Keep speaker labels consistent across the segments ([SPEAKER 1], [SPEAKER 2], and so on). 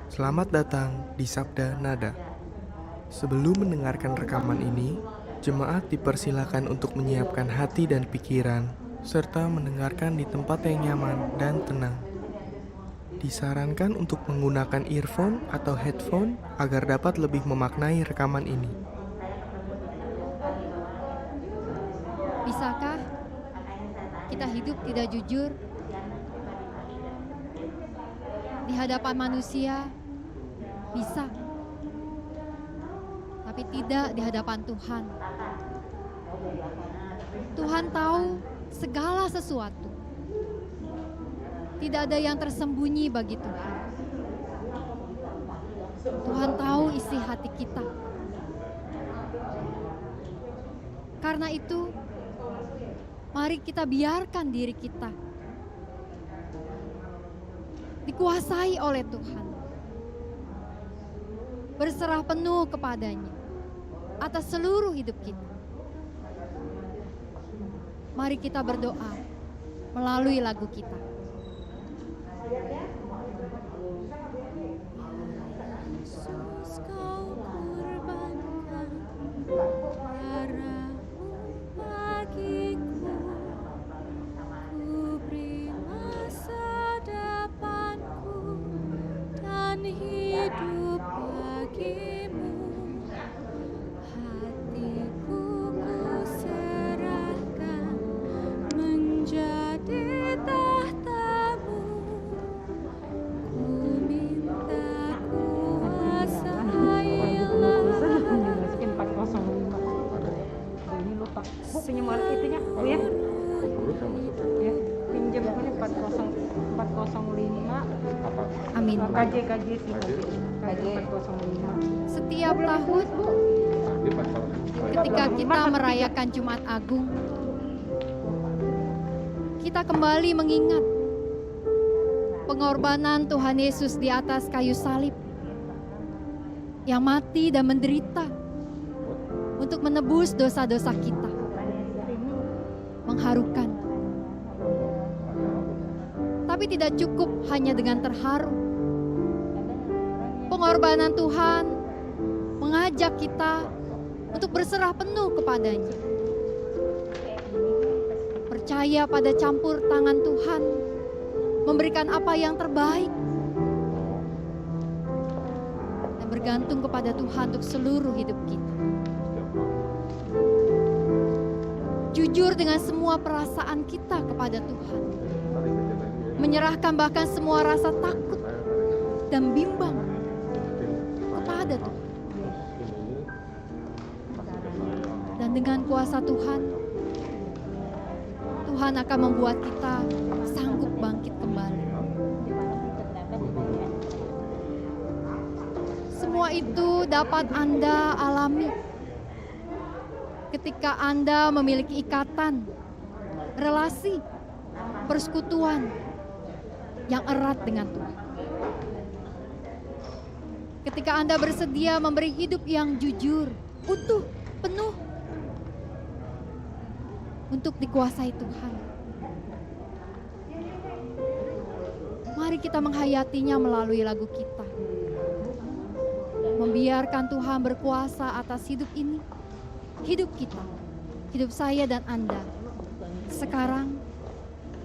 [SPEAKER 1] Selamat datang di Sabda Nada. Sebelum mendengarkan rekaman ini, jemaat dipersilakan untuk menyiapkan hati dan pikiran, serta mendengarkan di tempat yang nyaman dan tenang. Disarankan untuk menggunakan earphone atau headphone agar dapat lebih memaknai rekaman ini.
[SPEAKER 2] Bisakah kita hidup tidak jujur di hadapan manusia? Bisa, tapi tidak di hadapan Tuhan. Tuhan tahu segala sesuatu. Tidak ada yang tersembunyi bagi Tuhan. Tuhan tahu isi hati kita. Karena itu, mari kita biarkan diri kita dikuasai oleh Tuhan. Berserah penuh kepadanya atas seluruh hidup kita. Mari kita berdoa melalui lagu kita. Yesus, kau kurbankan darahmu bagiku. Ku beri masa depanku dan hidup bagimu. Hatiku ku serahkan menjadi tahtamu. Ku minta kuasailah.
[SPEAKER 3] Masukin 405. Ini lupa. Bu pinjam itunya, Bu ya. Ya, pinjam ini 405.
[SPEAKER 2] Amin.
[SPEAKER 3] KJ sih. KJ 405.
[SPEAKER 2] Setiap tahun ketika kita merayakan Jumat Agung, kita kembali mengingat pengorbanan Tuhan Yesus di atas kayu salib yang mati dan menderita untuk menebus dosa-dosa kita. Mengharukan. Tapi tidak cukup hanya dengan terharu. Pengorbanan Tuhan mengajak kita untuk berserah penuh kepadanya. Percaya pada campur tangan Tuhan, memberikan apa yang terbaik. Dan bergantung kepada Tuhan untuk seluruh hidup kita. Jujur dengan semua perasaan kita kepada Tuhan. Menyerahkan bahkan semua rasa takut dan bimbang kepada Tuhan. Dan dengan kuasa Tuhan, Tuhan akan membuat kita sanggup bangkit kembali. Semua itu dapat Anda alami ketika Anda memiliki ikatan, relasi, persekutuan yang erat dengan Tuhan. Ketika Anda bersedia memberi hidup yang jujur, utuh, penuh untuk dikuasai Tuhan. Mari kita menghayatinya melalui lagu kita. Membiarkan Tuhan berkuasa atas hidup ini, hidup kita, hidup saya dan Anda, sekarang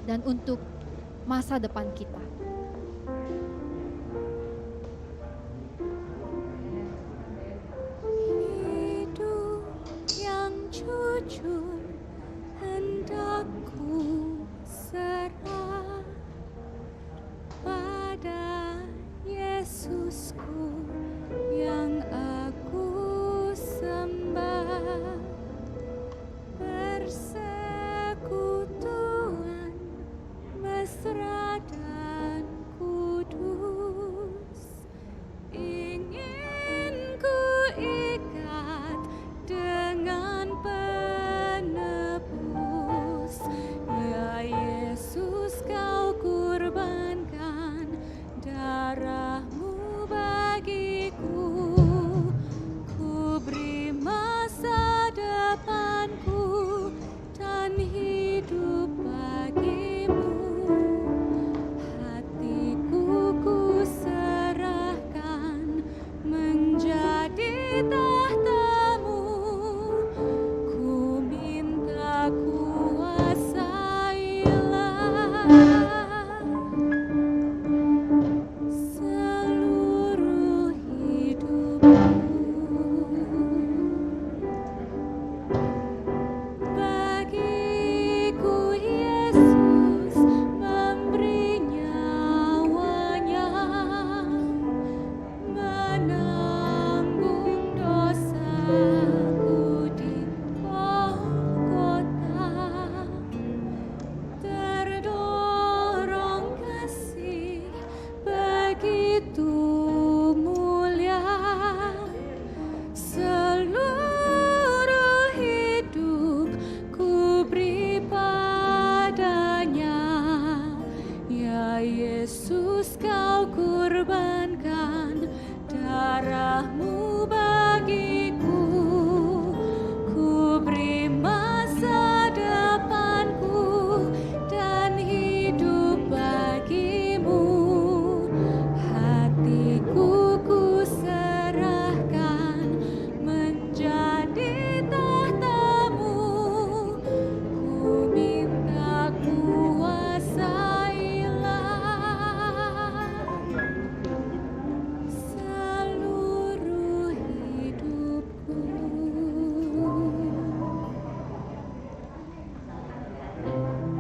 [SPEAKER 2] dan untuk masa depan kita. Hidup yang jujur hendak ku serah pada Yesusku yang aku sembah. Persekutuan mesra dan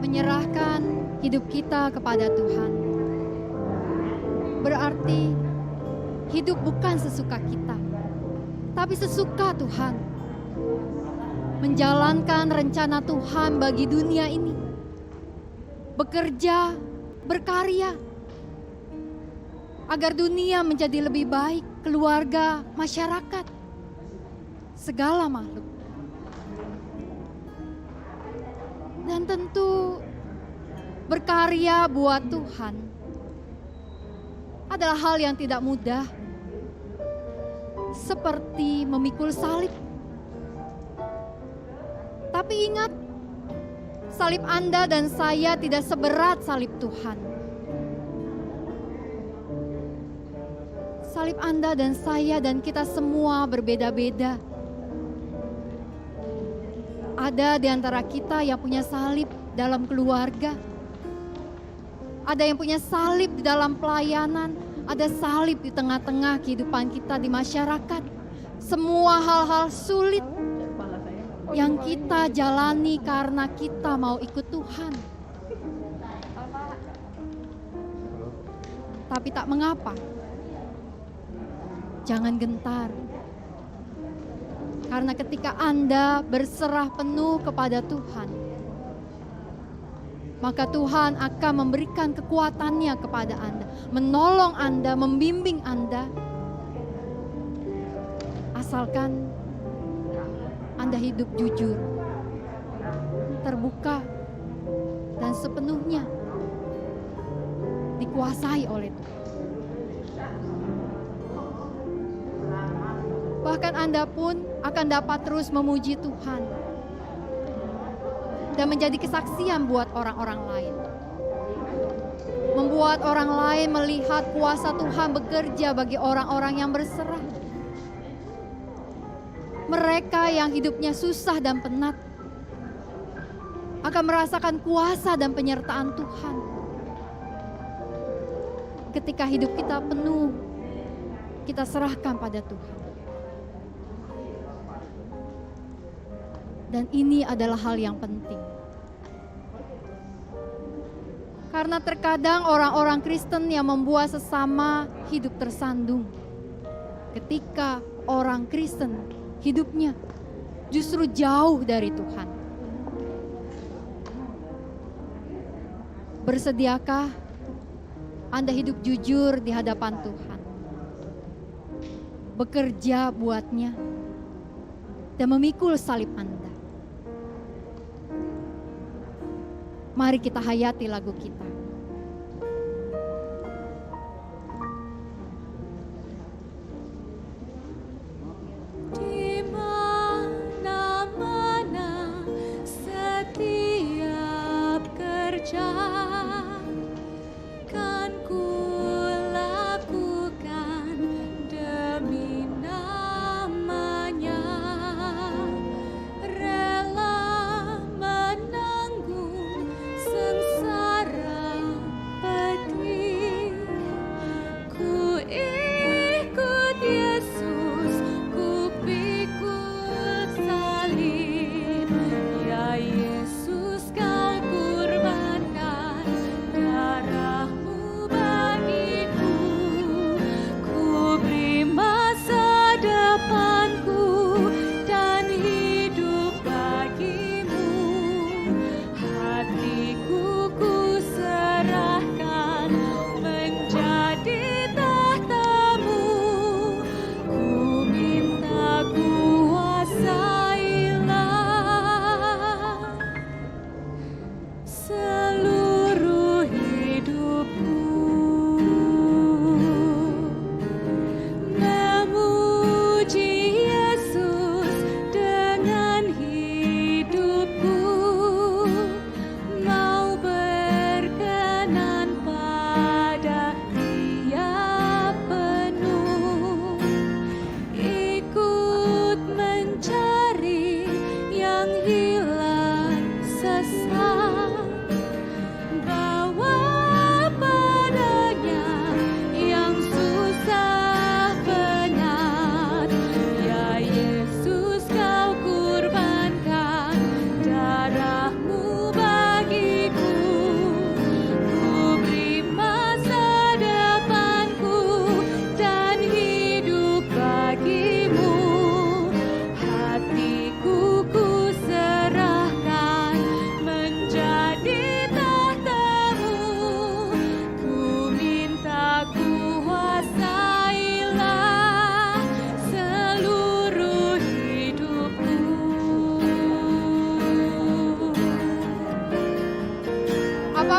[SPEAKER 2] menyerahkan hidup kita kepada Tuhan, berarti hidup bukan sesuka kita, tapi sesuka Tuhan. Menjalankan rencana Tuhan bagi dunia ini. Bekerja, berkarya, agar dunia menjadi lebih baik, keluarga, masyarakat, segala makhluk. Dan tentu berkarya buat Tuhan adalah hal yang tidak mudah, seperti memikul salib. Tapi ingat, salib Anda dan saya tidak seberat salib Tuhan. Salib Anda dan saya dan kita semua berbeda-beda. Ada di antara kita yang punya salib dalam keluarga. Ada yang punya salib di dalam pelayanan. Ada salib di tengah-tengah kehidupan kita di masyarakat. Semua hal-hal sulit yang kita jalani karena kita mau ikut Tuhan. Tapi tak mengapa. Jangan gentar. Karena ketika Anda berserah penuh kepada Tuhan, maka Tuhan akan memberikan kekuatannya kepada Anda, menolong Anda, membimbing Anda. Asalkan Anda hidup jujur, terbuka, dan sepenuhnya dikuasai oleh Tuhan. Bahkan Anda pun akan dapat terus memuji Tuhan dan menjadi kesaksian buat orang-orang lain. Membuat orang lain melihat kuasa Tuhan bekerja bagi orang-orang yang berserah. Mereka yang hidupnya susah dan penat akan merasakan kuasa dan penyertaan Tuhan. Ketika hidup kita penuh, kita serahkan pada Tuhan. Dan ini adalah hal yang penting. Karena terkadang orang-orang Kristen yang membuat sesama hidup tersandung. Ketika orang Kristen hidupnya justru jauh dari Tuhan. Bersediakah Anda hidup jujur di hadapan Tuhan? Bekerja buatnya dan memikul salib Anda. Mari kita hayati lagu kita.
[SPEAKER 4] Di mana-mana setiap kerja kan ku lakukan demi namanya, rela menanggung sengsara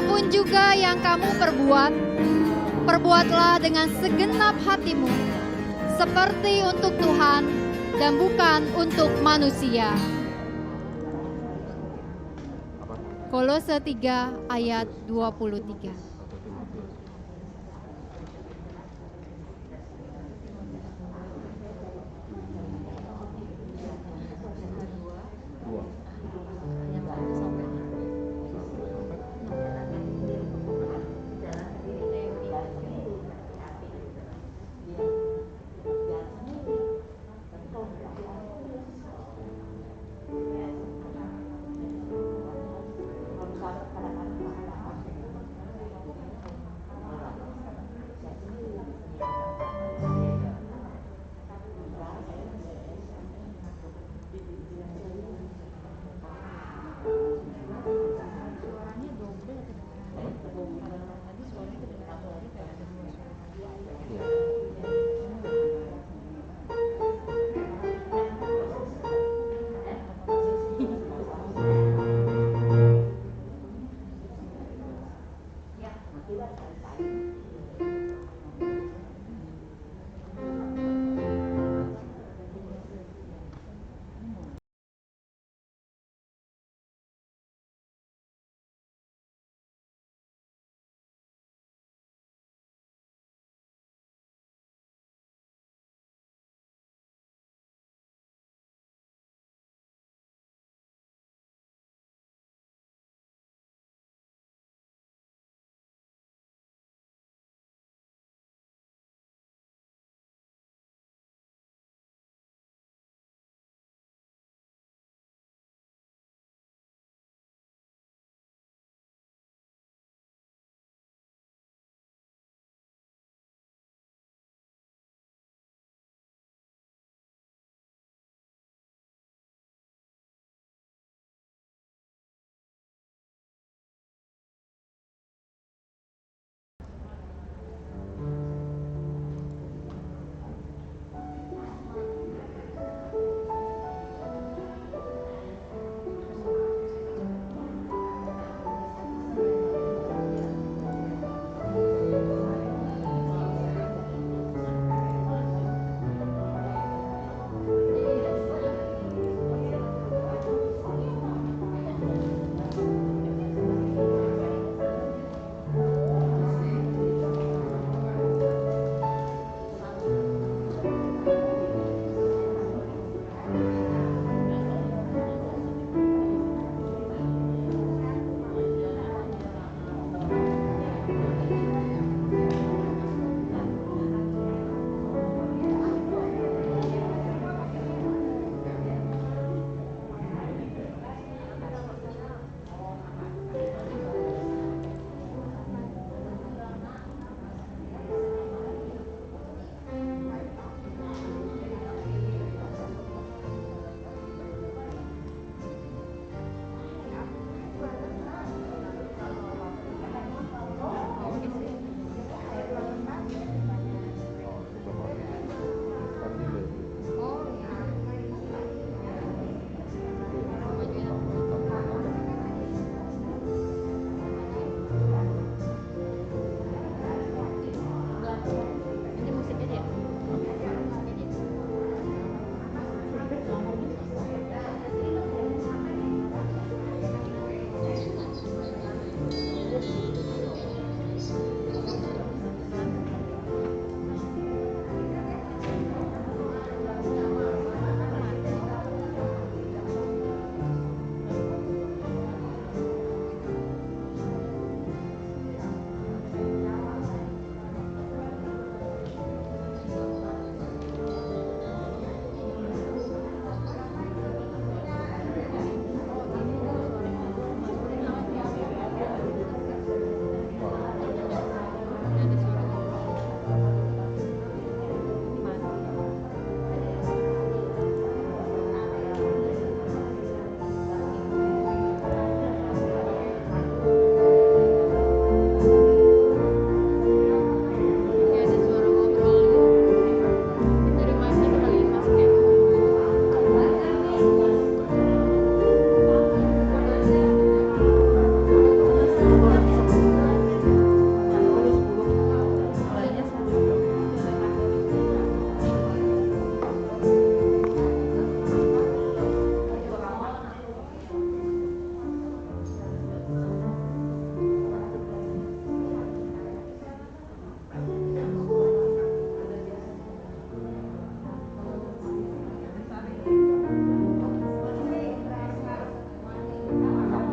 [SPEAKER 2] apapun juga yang kamu perbuat, perbuatlah dengan segenap hatimu, seperti untuk Tuhan dan bukan untuk manusia. Kolose 3 ayat 23.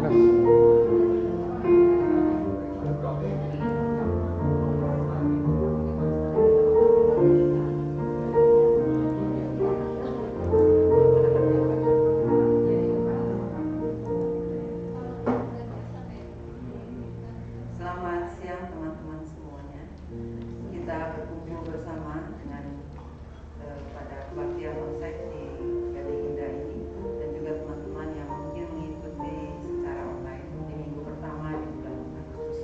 [SPEAKER 1] keras.
[SPEAKER 5] Selamat siang teman-teman semuanya. Kita berkumpul bersama dengan pada kebaktian onsite di Gading Indah ini, dan juga teman-teman yang mungkin mengikuti secara online di minggu pertama di bulan Agustus.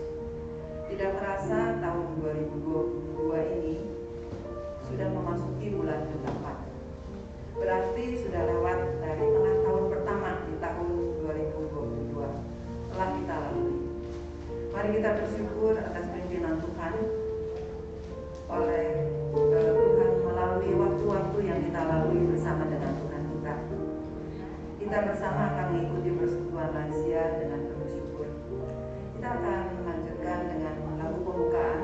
[SPEAKER 5] Tidak terasa tahun 2022 ini sudah memasuki bulan ke-8. Berarti sudah lewat dari tengah tahun pertama di tahun 2022 telah kita lalui. Mari kita bersyukur atas pimpinan Tuhan oleh Tuhan melalui waktu-waktu yang kita lalui bersama dengan Tuhan kita. Kita bersama akan mengikuti persekutuan lansia dengan penuh syukur. Kita akan melanjutkan dengan lagu pembukaan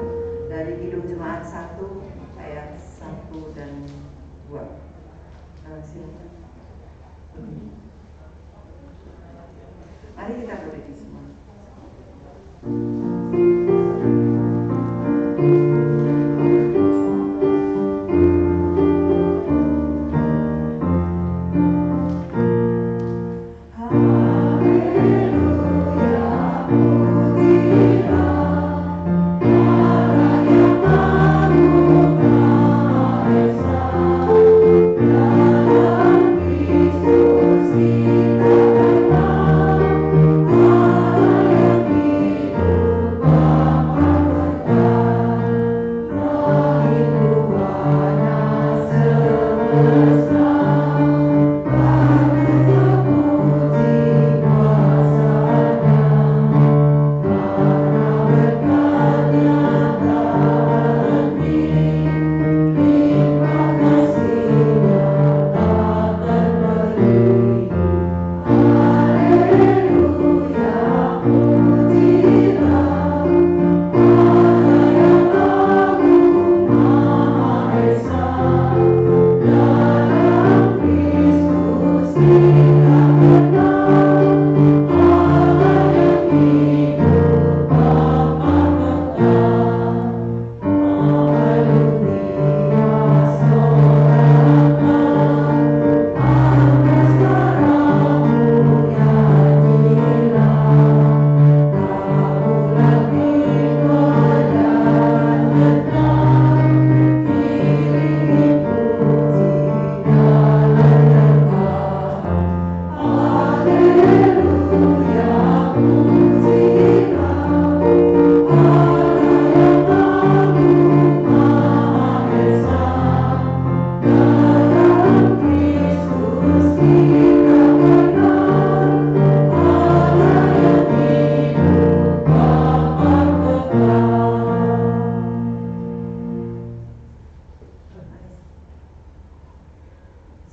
[SPEAKER 5] dari Hidup Jemaat 1 ayat 1 dan 2. Silakan. Mari kita berdiri semua.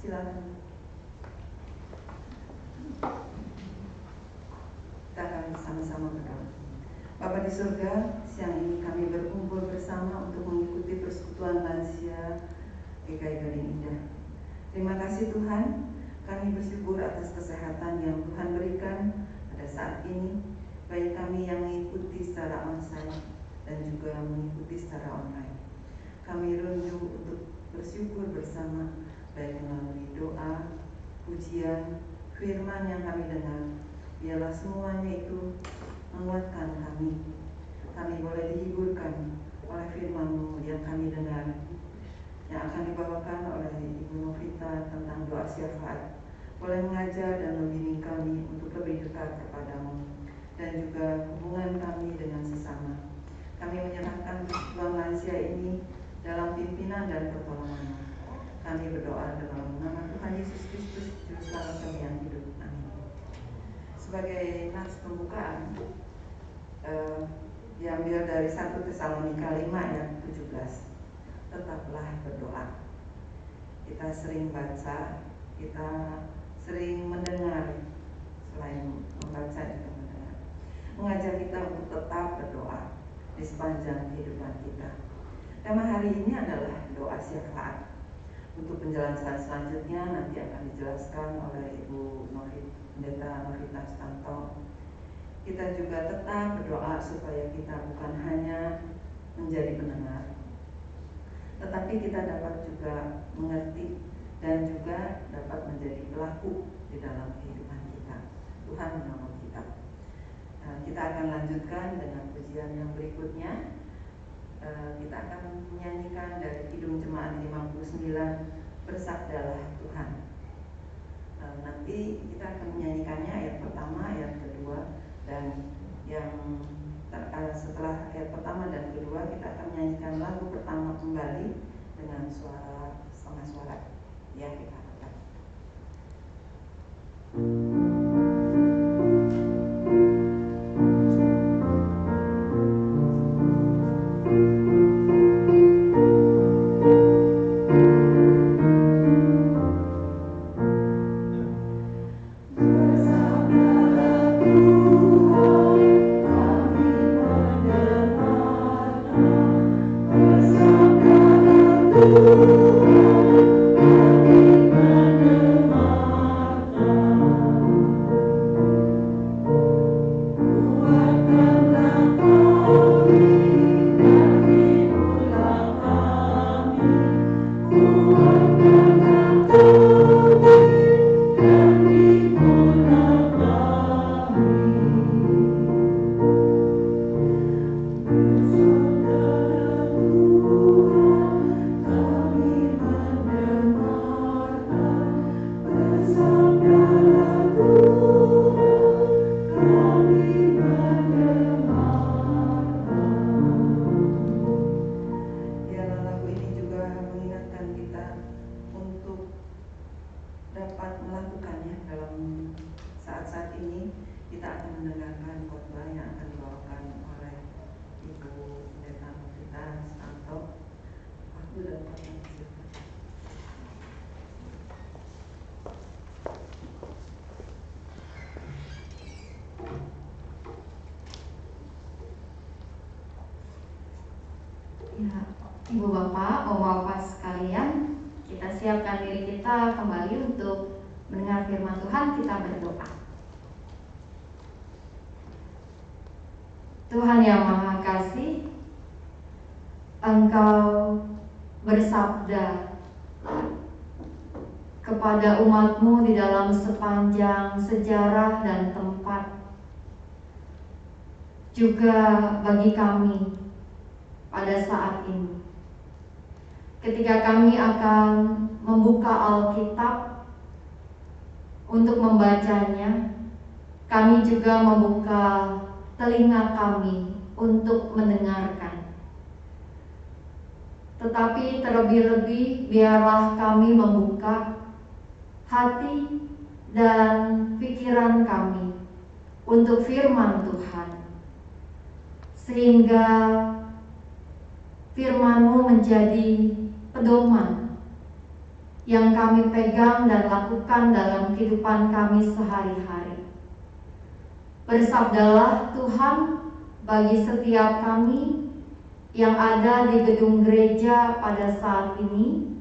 [SPEAKER 5] Silakan. Kita akan bersama-sama berdoa. Bapa di surga, siang ini kami berkumpul bersama untuk mengikuti persekutuan lansia GKI Gading Indah. Terima kasih Tuhan, kami bersyukur atas kesehatan yang Tuhan berikan pada saat ini, baik kami yang mengikuti secara onsite dan juga mengikuti secara online. Kami rindu untuk bersyukur bersama, baik melalui doa, pujian, firman yang kami dengar. Biarlah semuanya itu menguatkan kami. Kami boleh dihiburkan oleh firman-Mu yang kami dengar, yang akan dibawakan oleh Ibu Novita tentang doa syafaat. Boleh mengajar dan membimbing kami untuk lebih dekat kepada-Mu, dan juga hubungan kami dengan sesama. Kami menyerahkan persekutuan lansia ini dalam pimpinan dan pertolongan-Mu. Kami berdoa dalam nama Tuhan Yesus Kristus, Juru Selamat kami yang hidup. Amin. Sebagai nats pembukaan, diambil dari 1 Tesalonika 5 ayat 17. Tetaplah berdoa. Kita sering baca, kita sering mendengar, selain membaca juga mendengar, mengajak kita untuk tetap berdoa di sepanjang kehidupan kita. Tema hari ini adalah doa syafaat. Untuk penjelasan selanjutnya nanti akan dijelaskan oleh Ibu Pendeta Novita Stanto. kita juga tetap berdoa supaya kita bukan hanya menjadi pendengar, tetapi kita dapat juga mengerti dan juga dapat menjadi pelaku di dalam kehidupan kita. Tuhan menolong kita. Kita akan lanjutkan dengan pujian yang berikutnya. Kita akan menyanyikan dari Kidung Jemaat 59, Bersabdalah Tuhan. Nanti kita akan menyanyikannya ayat pertama, ayat kedua, dan yang setelah ayat pertama dan kedua kita akan menyanyikan lagu pertama kembali dengan suara setengah suara yang kita harapkan.
[SPEAKER 6] Ya, Ibu Bapak, Oma Opa sekalian, kita siapkan diri kita kembali untuk mendengar firman Tuhan. Kita berdoa. Tuhan yang Maha Kasih, Engkau bersabda kepada umat-Mu di dalam sepanjang sejarah dan tempat, juga bagi kami pada saat ini. Ketika kami akan membuka Alkitab untuk membacanya, kami juga membuka telinga kami untuk mendengarkan. Tetapi terlebih-lebih biarlah kami membuka hati dan pikiran kami untuk firman Tuhan, sehingga firman-Mu menjadi pedoman yang kami pegang dan lakukan dalam kehidupan kami sehari-hari. Bersabdalah Tuhan bagi setiap kami yang ada di gedung gereja pada saat ini,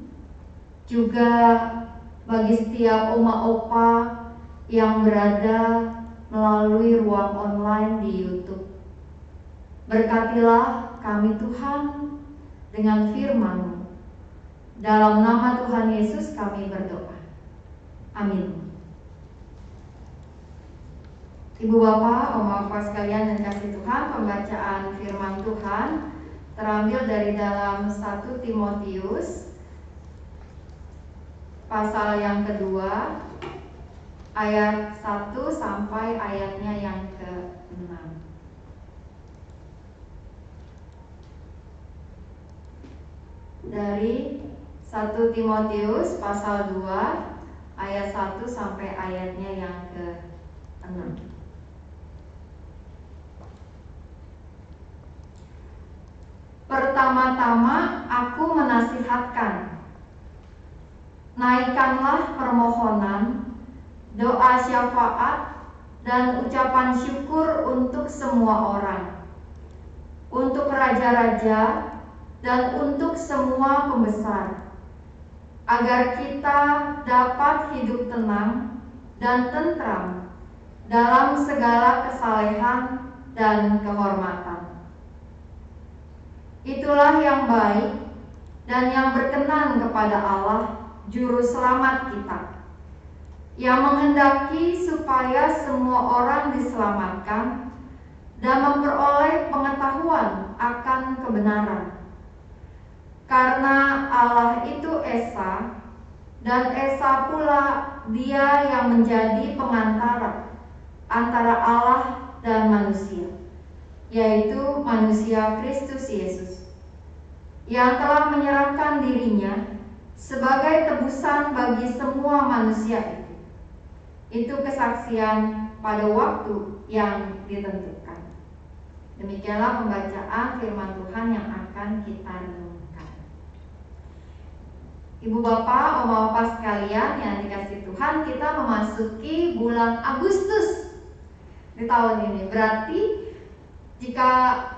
[SPEAKER 6] juga bagi setiap Oma Opa yang berada melalui ruang online di YouTube. Berkatilah kami Tuhan dengan firman-Mu. Dalam nama Tuhan Yesus kami berdoa. Amin. Ibu Bapak, Oma Opa sekalian dan kasih Tuhan, pembacaan firman Tuhan terambil dari dalam 1 Timotius pasal yang kedua, ayat 1 sampai ayatnya yang ke-6. Dari 1 Timotius pasal 2 ayat 1 sampai ayatnya yang ke-6. Pertama-tama aku menasihatkan, naikkanlah permohonan, doa syafaat, dan ucapan syukur untuk semua orang, untuk raja-raja, dan untuk semua pembesar, agar kita dapat hidup tenang dan tentram dalam segala kesalehan dan kehormatan. Itulah yang baik dan yang berkenan kepada Allah, Juru Selamat kita, yang menghendaki supaya semua orang diselamatkan dan memperoleh pengetahuan akan kebenaran. Karena Allah itu Esa, dan Esa pula Dia yang menjadi pengantara antara Allah dan manusia, yaitu manusia Kristus Yesus, yang telah menyerahkan dirinya sebagai tebusan bagi semua manusia itu. Itu kesaksian pada waktu yang ditentukan. Demikianlah pembacaan firman Tuhan yang akan kita renungkan. Ibu bapak, oma opa sekalian yang dikasih Tuhan, kita memasuki bulan Agustus di tahun ini. Berarti jika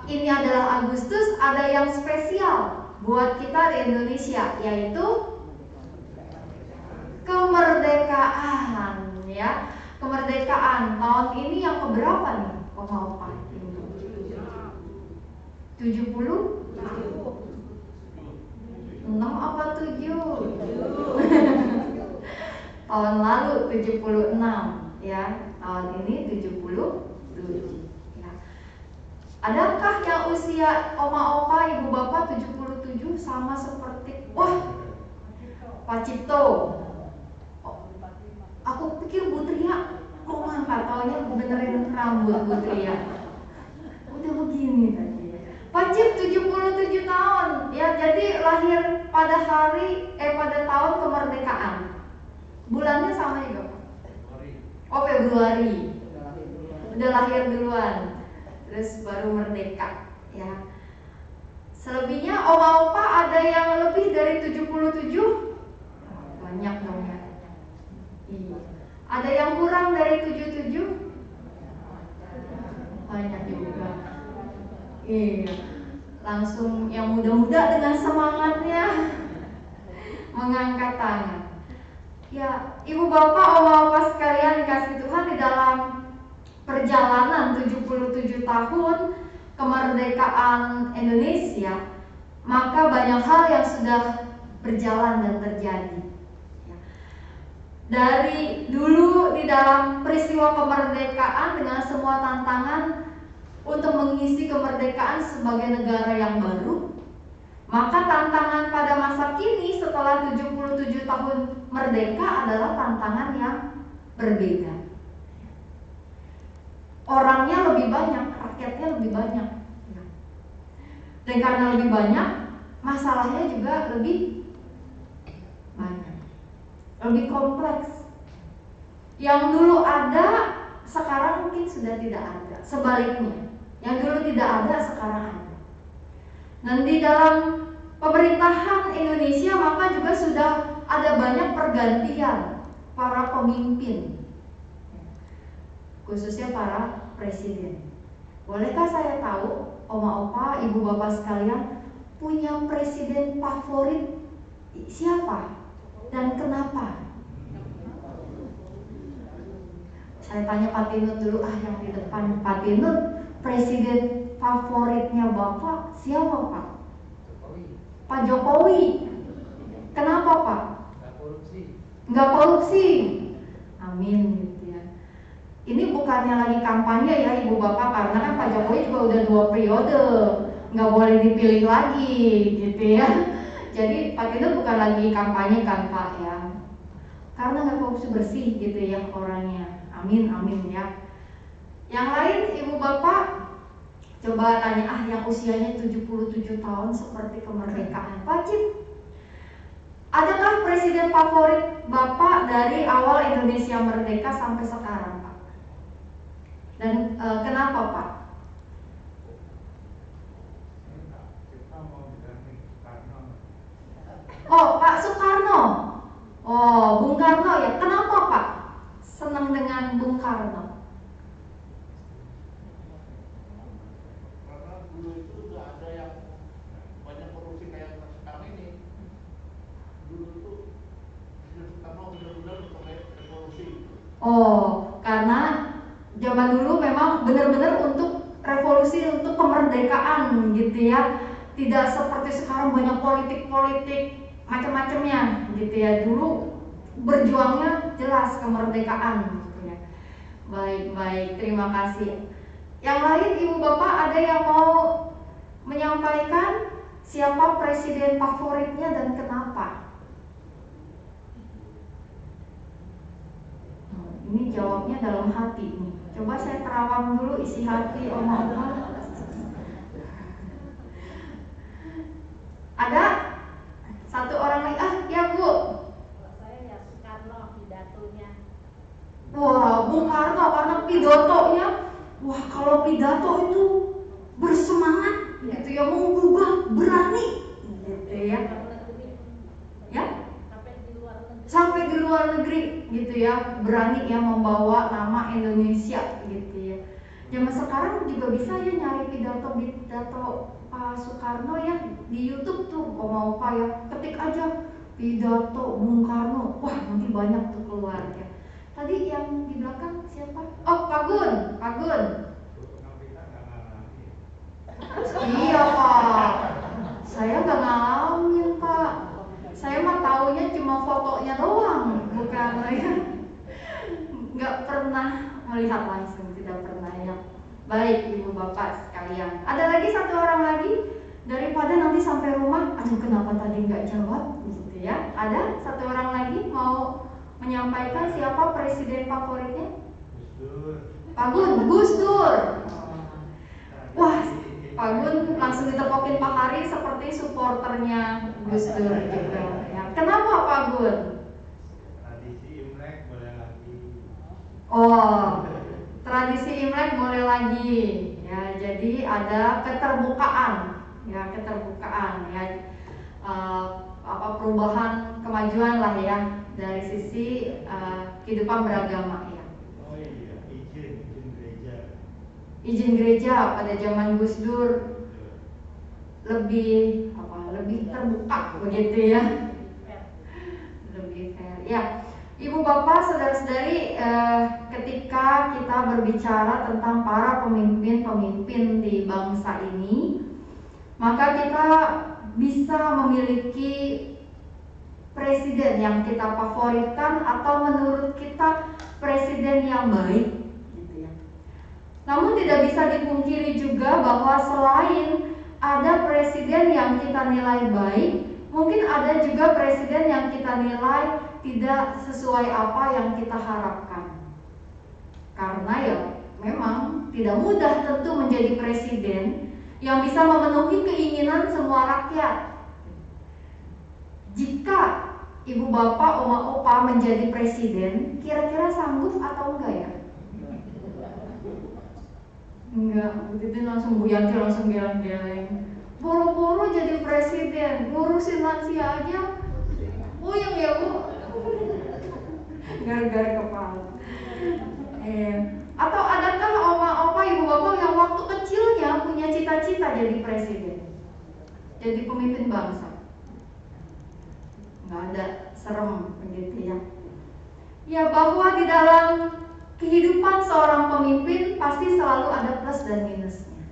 [SPEAKER 6] ini adalah Agustus, ada yang spesial buat kita di Indonesia, yaitu kemerdekaan, ya. Kemerdekaan tahun ini yang keberapa nih, oma opa? 70? 6 apa 7? Tahun lalu 76, ya. Tahun ini 77. Ya. Adakah yang usia oma opa, ibu bapak 77 sama seperti Pak Cipto? Aku pikir Bu Tria, kok nggak taunya benerin rambut Bu Tria. Udah begini tadi. Pak Cip 77 tahun, ya, jadi lahir pada tahun kemerdekaan. Bulannya sama juga, Pak? Oh, Februari. Udah lahir duluan, terus baru merdeka, ya. Selebihnya oma opa ada yang lebih dari 77? Banyak dong, ya. Iya. Ada yang kurang dari 77? Banyak juga. Iya. Langsung yang muda-muda dengan semangatnya mengangkat tangan. Ya, ibu bapak, oma opa sekalian dikasih Tuhan, di dalam perjalanan 77 tahun kemerdekaan Indonesia, maka banyak hal yang sudah berjalan dan terjadi. Dari dulu di dalam peristiwa kemerdekaan dengan semua tantangan untuk mengisi kemerdekaan sebagai negara yang baru, maka tantangan pada masa kini setelah 77 tahun merdeka adalah tantangan yang berbeda. Orangnya lebih banyak, rakyatnya lebih banyak. Dan karena lebih banyak, masalahnya juga lebih banyak, lebih kompleks. Yang dulu ada, sekarang mungkin sudah tidak ada. Sebaliknya, yang dulu tidak ada, sekarang ada. Dan di dalam pemerintahan Indonesia maka juga sudah ada banyak pergantian para pemimpin, khususnya para presiden. Bolehkah saya tahu, oma opa, ibu bapak sekalian, punya presiden favorit siapa dan kenapa? Saya tanya Pak Tinut dulu, yang di depan. Pak Tinut, presiden favoritnya bapak siapa, Pak? Pak Jokowi. Kenapa, Pak? Nggak korupsi. Amin, gitu ya. Ini bukannya lagi kampanye ya ibu bapak, karena kan Pak Jokowi juga udah 2 periode, nggak boleh dipilih lagi, gitu ya. Jadi Pak Tinut bukan lagi kampanye kan Pak, ya. Karena nggak korupsi, bersih gitu ya orangnya. Amin, amin ya. Yang lain ibu bapak, coba tanya, yang usianya 77 tahun seperti kemerdekaan. Pak Cip, adakah presiden favorit bapak dari awal Indonesia merdeka sampai sekarang, Pak? Dan kenapa, Pak? Oh, Pak Soekarno. Oh, Bung Karno ya. Kenapa, Pak senang dengan Bung Karno?
[SPEAKER 7] Karena dulu itu nggak ada yang banyak korupsi kayak sekarang ini. Dulu itu Soekarno benar-benar pakai korupsi.
[SPEAKER 6] Oh, karena benar-benar untuk revolusi, untuk kemerdekaan gitu ya. Tidak seperti sekarang banyak politik-politik macam-macamnya gitu ya. Dulu berjuangnya jelas kemerdekaan gitu ya. Baik, terima kasih. Yang lain Ibu Bapak ada yang mau menyampaikan siapa presiden favoritnya dan kenapa? Ini jawabnya dalam hati nih. Coba saya terawang dulu isi hati oma-oma. Ada? Satu orang lagi, ya Bu.
[SPEAKER 8] Saya ya Soekarno pidatonya.
[SPEAKER 6] Wah, Bung Karno karena pidatonya. Wah, kalau pidato itu bersemangat gitu ya, mau berubah, berani gitu ya. Ya? Sampai di luar negeri gitu ya, berani ya membawa nama Indonesia gitu ya. Zaman sekarang juga bisa ya nyari pidato Pak Soekarno ya di YouTube tuh, mau apa ya, ketik aja pidato Bung Karno, wah nanti banyak tuh keluar ya. Tadi yang di belakang siapa? Oh, Pak Gun. Iya Pak, saya nggak ngalamin Pak. Saya mah taunya cuma fotonya doang, bukan ya. Nggak pernah melihat langsung, tidak pernah ya. Baik Ibu Bapak sekalian. Ada lagi satu orang lagi, daripada nanti sampai rumah, aduh kenapa tadi nggak jawab gitu ya. Ada satu orang lagi mau menyampaikan siapa presiden favoritnya? Pak Gun, Gus Dur. Wah, Pak Gun langsung ditepokin Pak Hari seperti supporternya Gus Dur juga ya. Kenapa Pak Gun?
[SPEAKER 7] Tradisi Imlek boleh lagi.
[SPEAKER 6] Oh, tradisi Imlek boleh lagi ya. Jadi ada keterbukaan ya, perubahan, kemajuan lah ya dari sisi kehidupan beragama ya.
[SPEAKER 7] Oh iya, izin gereja.
[SPEAKER 6] Izin gereja pada zaman Gus Dur lebih terbuka begitu ya, lebih fair ya. Ibu Bapak, saudara-saudari, ketika kita berbicara tentang para pemimpin di bangsa ini, maka kita bisa memiliki presiden yang kita favoritkan atau menurut kita presiden yang baik gitu ya. Namun tidak bisa dipungkiri juga bahwa selain ada presiden yang kita nilai baik, mungkin ada juga presiden yang kita nilai tidak sesuai apa yang kita harapkan. Karena ya memang tidak mudah tentu menjadi presiden yang bisa memenuhi keinginan semua rakyat. Jika Ibu Bapak, Oma Opa menjadi presiden, kira-kira sanggup atau enggak ya? Enggak, begitu langsung Bu Yanti langsung geleng-geleng. Boro-boro jadi presiden, ngurusin lansia aja, puyeng ya Bu. Gara-gara kepala. Atau adakah Oma Opa, Ibu Bapak yang waktu kecilnya punya cita-cita jadi presiden, jadi pemimpin bangsa? Nggak ada, serem begitu ya. Ya, bahwa di dalam kehidupan seorang pemimpin pasti selalu ada plus dan minusnya.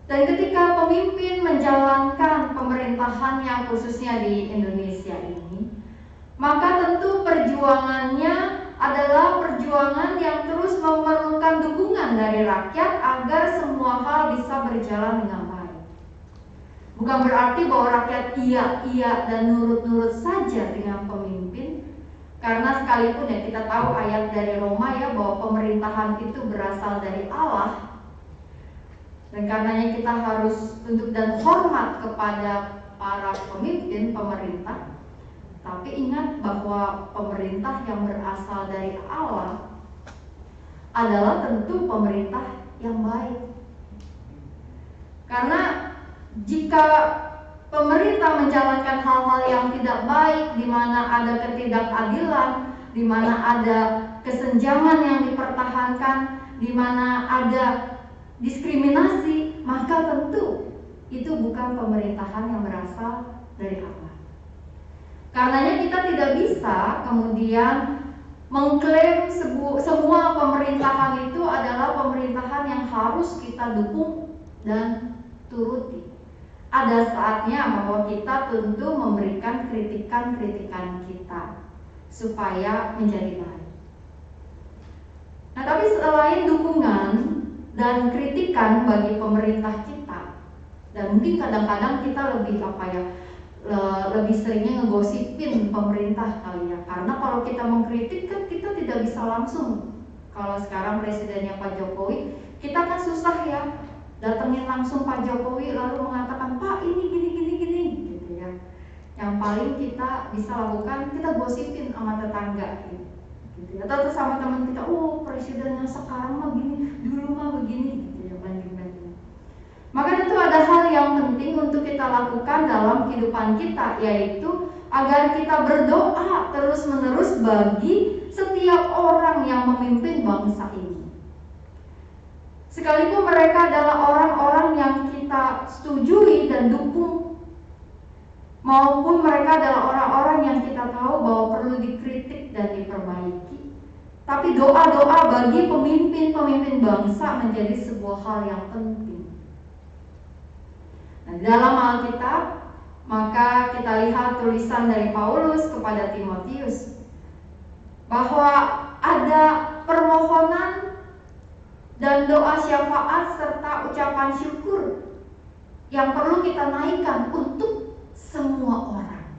[SPEAKER 6] Dan ketika pemimpin menjalankan pemerintahannya khususnya di Indonesia ini, maka tentu perjuangannya adalah perjuangan yang terus memerlukan dukungan dari rakyat agar semua hal bisa berjalan dengan baik. Bukan berarti bahwa rakyat iya dan nurut-nurut saja dengan pemimpin, karena sekalipun ya kita tahu ayat dari Roma ya bahwa pemerintahan itu berasal dari Allah, dan karenanya kita harus tunduk dan hormat kepada para pemimpin pemerintah. Tapi ingat bahwa pemerintah yang berasal dari Allah adalah tentu pemerintah yang baik. Karena jika pemerintah menjalankan hal-hal yang tidak baik, di mana ada ketidakadilan, di mana ada kesenjangan yang dipertahankan, di mana ada diskriminasi, maka tentu itu bukan pemerintahan yang berasal dari Allah. Karenanya kita tidak bisa kemudian mengklaim semua pemerintahan itu harus kita dukung dan turuti. Ada saatnya bahwa kita tentu memberikan kritikan-kritikan kita supaya menjadi baik. Nah, tapi selain dukungan dan kritikan bagi pemerintah kita, dan mungkin kadang-kadang kita lebih seringnya ngegosipin pemerintah kali ya, karena kalau kita mengkritik kan kita tidak bisa langsung. Kalau sekarang presidennya Pak Jokowi, kita kan susah ya datengin langsung Pak Jokowi lalu mengatakan Pak ini gini gitu ya. Yang paling kita bisa lakukan, kita gosipin sama tetangga gitu ya, atau sama teman kita, oh presidennya sekarang mah gini, dulu mah begini gitu ya, banding-banding. Maka itu ada hal yang penting untuk kita lakukan dalam kehidupan kita, yaitu agar kita berdoa terus-menerus bagi setiap orang yang memimpin bangsa ini. Sekalipun mereka adalah orang-orang yang kita setujui dan dukung, maupun mereka adalah orang-orang yang kita tahu bahwa perlu dikritik dan diperbaiki, tapi doa-doa bagi pemimpin-pemimpin bangsa menjadi sebuah hal yang penting. Nah, dalam Alkitab, maka kita lihat tulisan dari Paulus kepada Timotius bahwa ada permohonan dan doa syafaat serta ucapan syukur yang perlu kita naikkan untuk semua orang.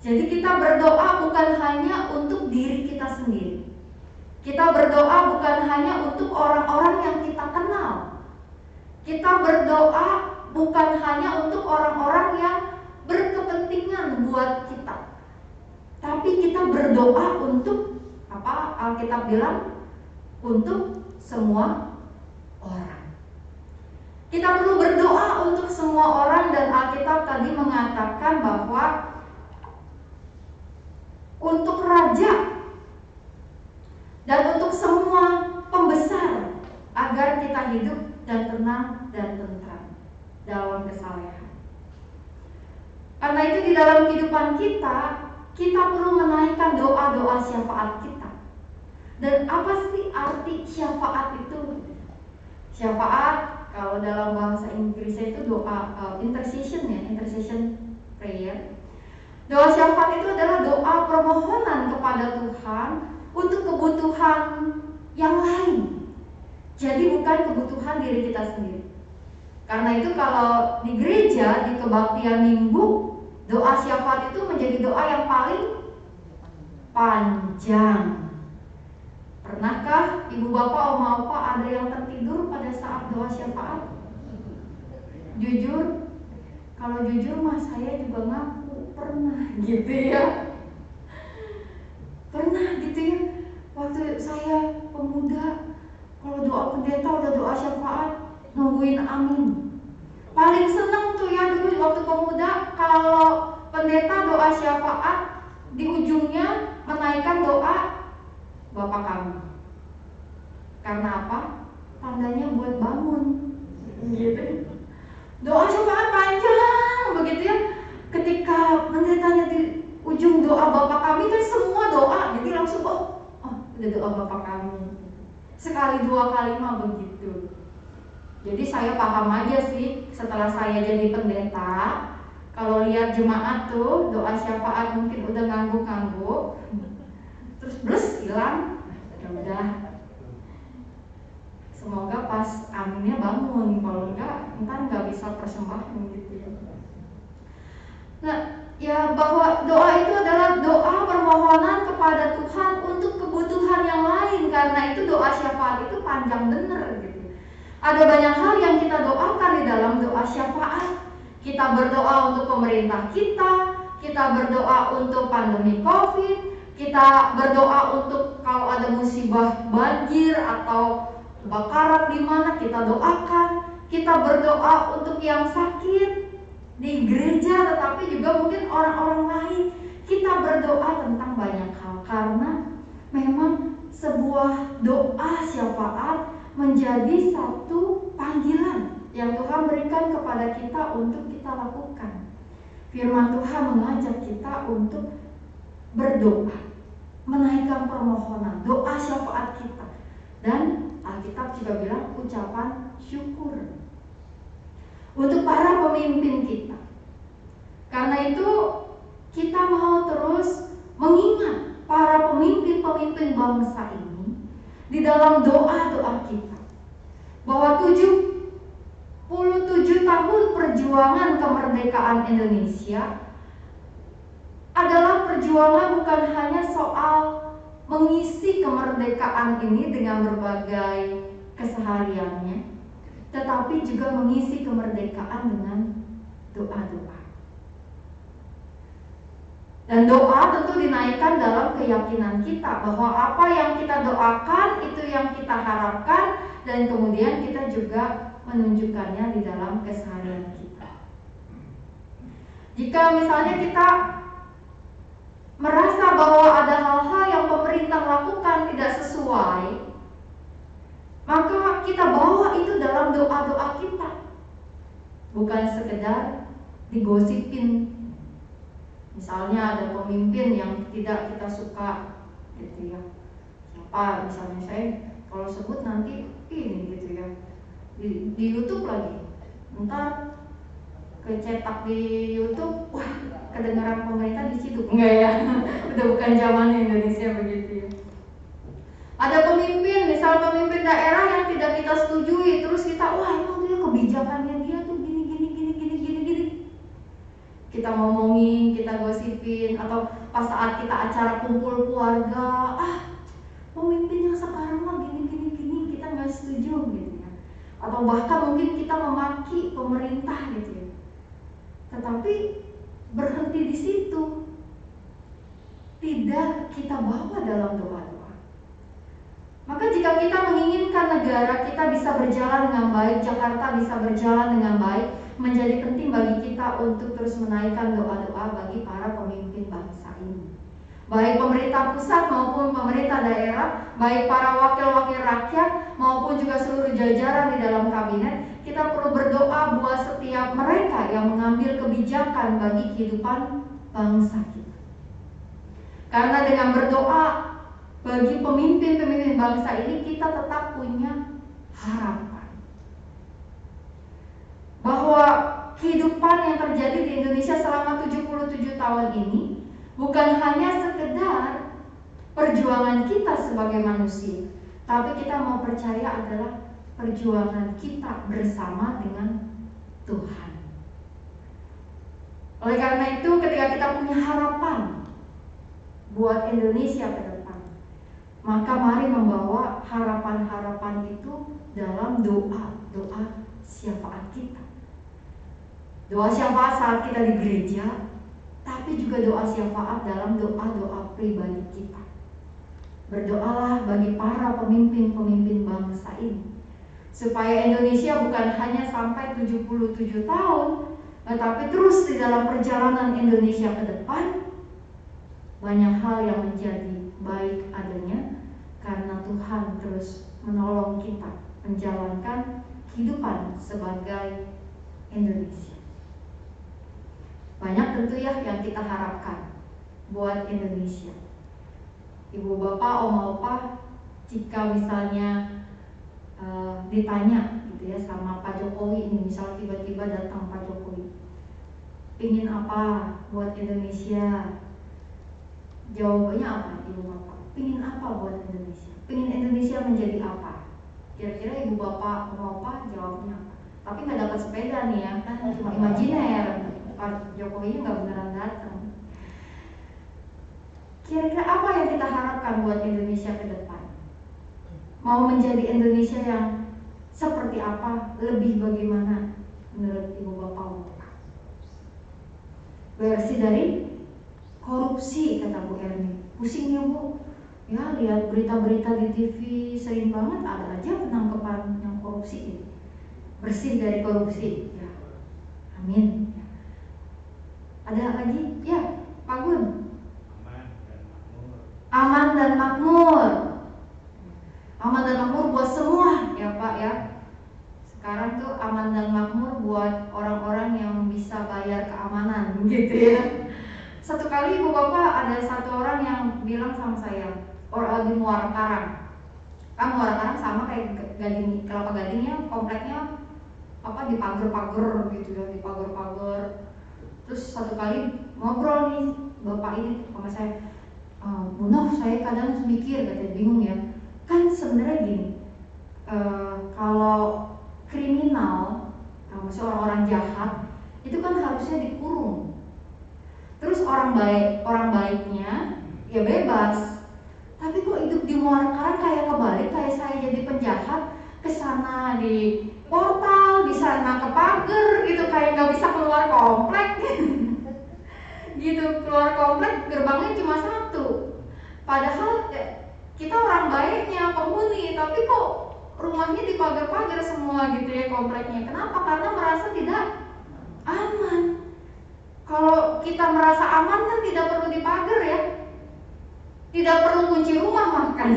[SPEAKER 6] Jadi kita berdoa bukan hanya untuk diri kita sendiri. Kita berdoa bukan hanya untuk orang-orang yang kita kenal. Kita berdoa bukan hanya untuk orang-orang yang berkepentingan buat kita. Tapi kita berdoa untuk apa Alkitab bilang? Untuk semua orang. Kita perlu berdoa untuk semua orang, dan Alkitab tadi mengatakan bahwa untuk raja dan untuk semua pembesar agar kita hidup dan tenang dan tentram dalam kesalehan. Karena itu di dalam kehidupan kita perlu menaikkan doa-doa syafaat kita. Dan apa sih arti syafaat itu? Syafaat kalau dalam bahasa Inggrisnya itu doa intercession ya, intercession prayer. Doa syafaat itu adalah doa permohonan kepada Tuhan untuk kebutuhan yang lain. Jadi bukan kebutuhan diri kita sendiri. Karena itu kalau di gereja, di kebaktian minggu, doa syafaat itu menjadi doa yang paling panjang. Pernahkah ibu bapak, oma opa ada yang tertidur pada saat doa syafaat? Jujur, kalau jujur mah saya juga ngaku pernah gitu ya. Pernah gitu ya. Waktu saya pemuda, kalau doa pendeta udah doa syafaat, nungguin amin. Paling seneng tuh ya dulu waktu pemuda kalau pendeta doa syafaat di ujungnya menaikkan doa Bapak kami. Karena apa? Tandanya buat bangun. Gitu. Doa syafaat panjang begitu ya. Ketika pendetanya di ujung doa Bapak kami kan semua doa, jadi langsung udah doa Bapak kami. Sekali dua kali mah begitu. Jadi saya paham aja sih setelah saya jadi pendeta, kalau lihat jemaat tuh doa syafaat mungkin udah ngangguk-ngangguk, terus blus hilang, ya udah. Semoga pas aminnya bangun, kalau enggak ntar nggak bisa persembahan gitu ya. Nah, ya bahwa doa itu adalah doa permohonan kepada Tuhan untuk kebutuhan yang lain, karena itu doa syafaat itu panjang bener gitu. Ada banyak hal yang kita doakan di dalam doa syafaat. Kita berdoa untuk pemerintah kita berdoa untuk pandemi COVID, kita berdoa untuk kalau ada musibah banjir atau kebakaran di mana kita doakan. Kita berdoa untuk yang sakit di gereja, tetapi juga mungkin orang-orang lain. Kita berdoa tentang banyak hal karena memang sebuah doa syafaat menjadi satu panggilan yang Tuhan berikan kepada kita untuk kita lakukan. Firman Tuhan mengajak kita untuk berdoa, menaikkan permohonan, doa syafaat kita. Dan Alkitab juga bilang ucapan syukur untuk para pemimpin kita. Karena itu kita mau terus mengingat para pemimpin-pemimpin bangsa ini di dalam doa-doa kita, bahwa 77 tahun perjuangan kemerdekaan Indonesia adalah perjuangan bukan hanya soal mengisi kemerdekaan ini dengan berbagai kesehariannya, tetapi juga mengisi kemerdekaan dengan doa-doa. Dan doa tentu dinaikkan dalam keyakinan kita bahwa apa yang kita doakan itu yang kita harapkan, dan kemudian kita juga menunjukkannya di dalam keseharian kita. Jika misalnya kita merasa bahwa ada hal-hal yang pemerintah lakukan tidak sesuai, maka kita bawa itu dalam doa-doa kita, bukan sekedar digosipin. Misalnya ada pemimpin yang tidak kita suka, gitu ya. Siapa misalnya, saya kalau sebut nanti ini gitu ya, di YouTube lagi, ntar kecetak di YouTube, wah kedengaran pemerintah diciduk, enggak ya? Udah bukan zamannya Indonesia begitu ya. Ada pemimpin, misal pemimpin daerah yang tidak kita setujui, terus kita, wah emang dia kebijakannya dia tuh gini. Kita ngomongin, kita gosipin, atau pas saat kita acara kumpul keluarga, pemimpin yang sekarang mah gini, kita nggak setuju gitu ya. Atau bahkan mungkin kita memaki pemerintah gitu ya. Tetapi berhenti di situ, tidak kita bawa dalam doa-doa. Maka jika kita menginginkan negara kita bisa berjalan dengan baik, Jakarta bisa berjalan dengan baik, menjadi penting bagi kita untuk terus menaikkan doa-doa bagi para pemimpin bangsa ini. Baik pemerintah pusat maupun pemerintah daerah, baik para wakil-wakil rakyat maupun juga seluruh jajaran di dalam kabinet, kita perlu berdoa buat setiap mereka yang mengambil kebijakan bagi kehidupan bangsa kita. Karena dengan berdoa bagi pemimpin-pemimpin bangsa ini, kita tetap punya harapan bahwa kehidupan yang terjadi di Indonesia selama 77 tahun ini bukan hanya sekedar perjuangan kita sebagai manusia, tapi kita mau percaya adalah perjuangan kita bersama dengan Tuhan. Oleh karena itu, ketika kita punya harapan buat Indonesia ke depan, maka mari membawa harapan-harapan itu dalam doa syafaat kita. Doa syafaat saat kita di gereja, tapi juga doa syafaat dalam doa-doa pribadi kita. Berdoalah bagi para pemimpin-pemimpin bangsa ini, supaya Indonesia bukan hanya sampai 77 tahun, tetapi terus di dalam perjalanan Indonesia ke depan, banyak hal yang menjadi baik adanya, karena Tuhan terus menolong kita menjalankan kehidupan sebagai Indonesia. Banyak tentu ya yang kita harapkan buat Indonesia. Ibu bapak, oma opa, jika misalnya ditanya gitu ya sama Pak Jokowi ini, misal tiba-tiba datang Pak Jokowi, pingin apa buat Indonesia? Jawabannya apa ibu bapak? Pingin apa buat Indonesia? Pingin Indonesia menjadi apa? Kira-kira ibu bapak, oma opa jawabnya apa? Tapi nggak dapat sepeda nih ya, kan cuma imajiner. Pak Jokowi nggak beneran datang. Kira-kira apa yang kita harapkan buat Indonesia ke depan? Mau menjadi Indonesia yang seperti apa? Lebih bagaimana menurut ibu bapak? Bersih dari korupsi, kata Bu Erni. Pusing ya Bu, ya lihat berita-berita di TV sering banget ada aja penangkapan yang korupsi ini. Bersih dari korupsi, ya. Amin. Ada lagi? Ya, Pak Gun. Aman dan makmur. Aman dan makmur buat semua ya Pak ya. Sekarang tuh aman dan makmur buat orang-orang yang bisa bayar keamanan gitu ya. Satu kali ibu bapak ada satu orang yang bilang sama saya, orang di Muara Karang, Kan Muara Karang sama kayak Gading, Kelapa Gadingnya kompleknya apa dipagar-pagar gitu ya, dipagar-pagar. Terus satu kali ngobrol nih bapak ini sama saya, Bu Nov, saya kadang mikir, katanya bingung ya, kan sebenarnya gini, kalau kriminal, maksudnya orang-orang jahat itu kan harusnya dikurung. Terus orang baiknya ya bebas. Tapi kok hidup di Muara Karang kayak kebalik, kayak saya jadi penjahat, kesana di portal, di sana ke pagar gitu, kayak nggak bisa keluar komplek gitu, keluar komplek gerbangnya cuma satu. Padahal kita orang baiknya penghuni, tapi kok rumahnya dipagar-pagar semua gitu ya kompleknya. Kenapa? Karena merasa tidak aman. Kalau kita merasa aman kan tidak perlu dipagar ya, tidak perlu kunci rumah makan.